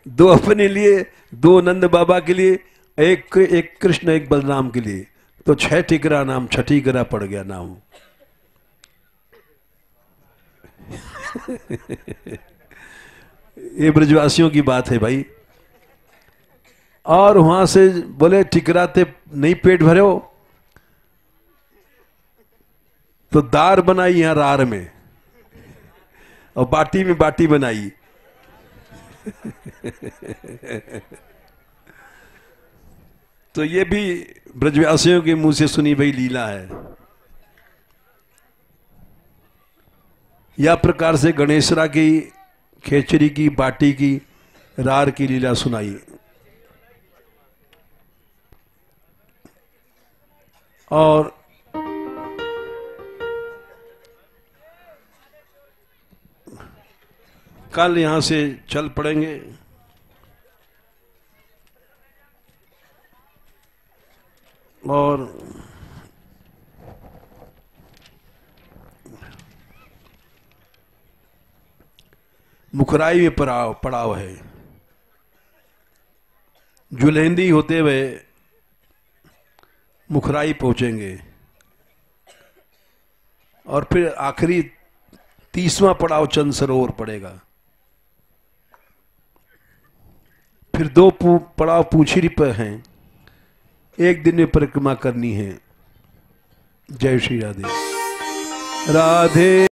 2 अपने लिए, 2 नंद बाबा के लिए, एक कृष्ण एक बलराम के लिए। तो 6 टिकरा नाम, 6 टिकरा पड़ गया नाम। ये ब्रजवासियों की बात है भाई। और वहां से बोले टिकराते नहीं पेट भरे हो तो दार बनाई यहां रार में, और बाटी में बाटी बनाई। तो ये भी ब्रजवासियों के मुंह से सुनी हुई लीला है। या प्रकार से गणेशरा की खेचरी की, बाटी की, रार की लीला सुनाई। और कल यहां से चल पड़ेंगे। और मुखराई में पड़ाव है। जुलेंदी होते हुए मुखराई पहुंचेंगे, और फिर आखिरी 30वां पड़ाव चंद सरोवर पड़ेगा। फिर 2 पड़ाव पूछिरी पर हैं। एक दिन में परिक्रमा करनी है। जय श्री राधे। राधे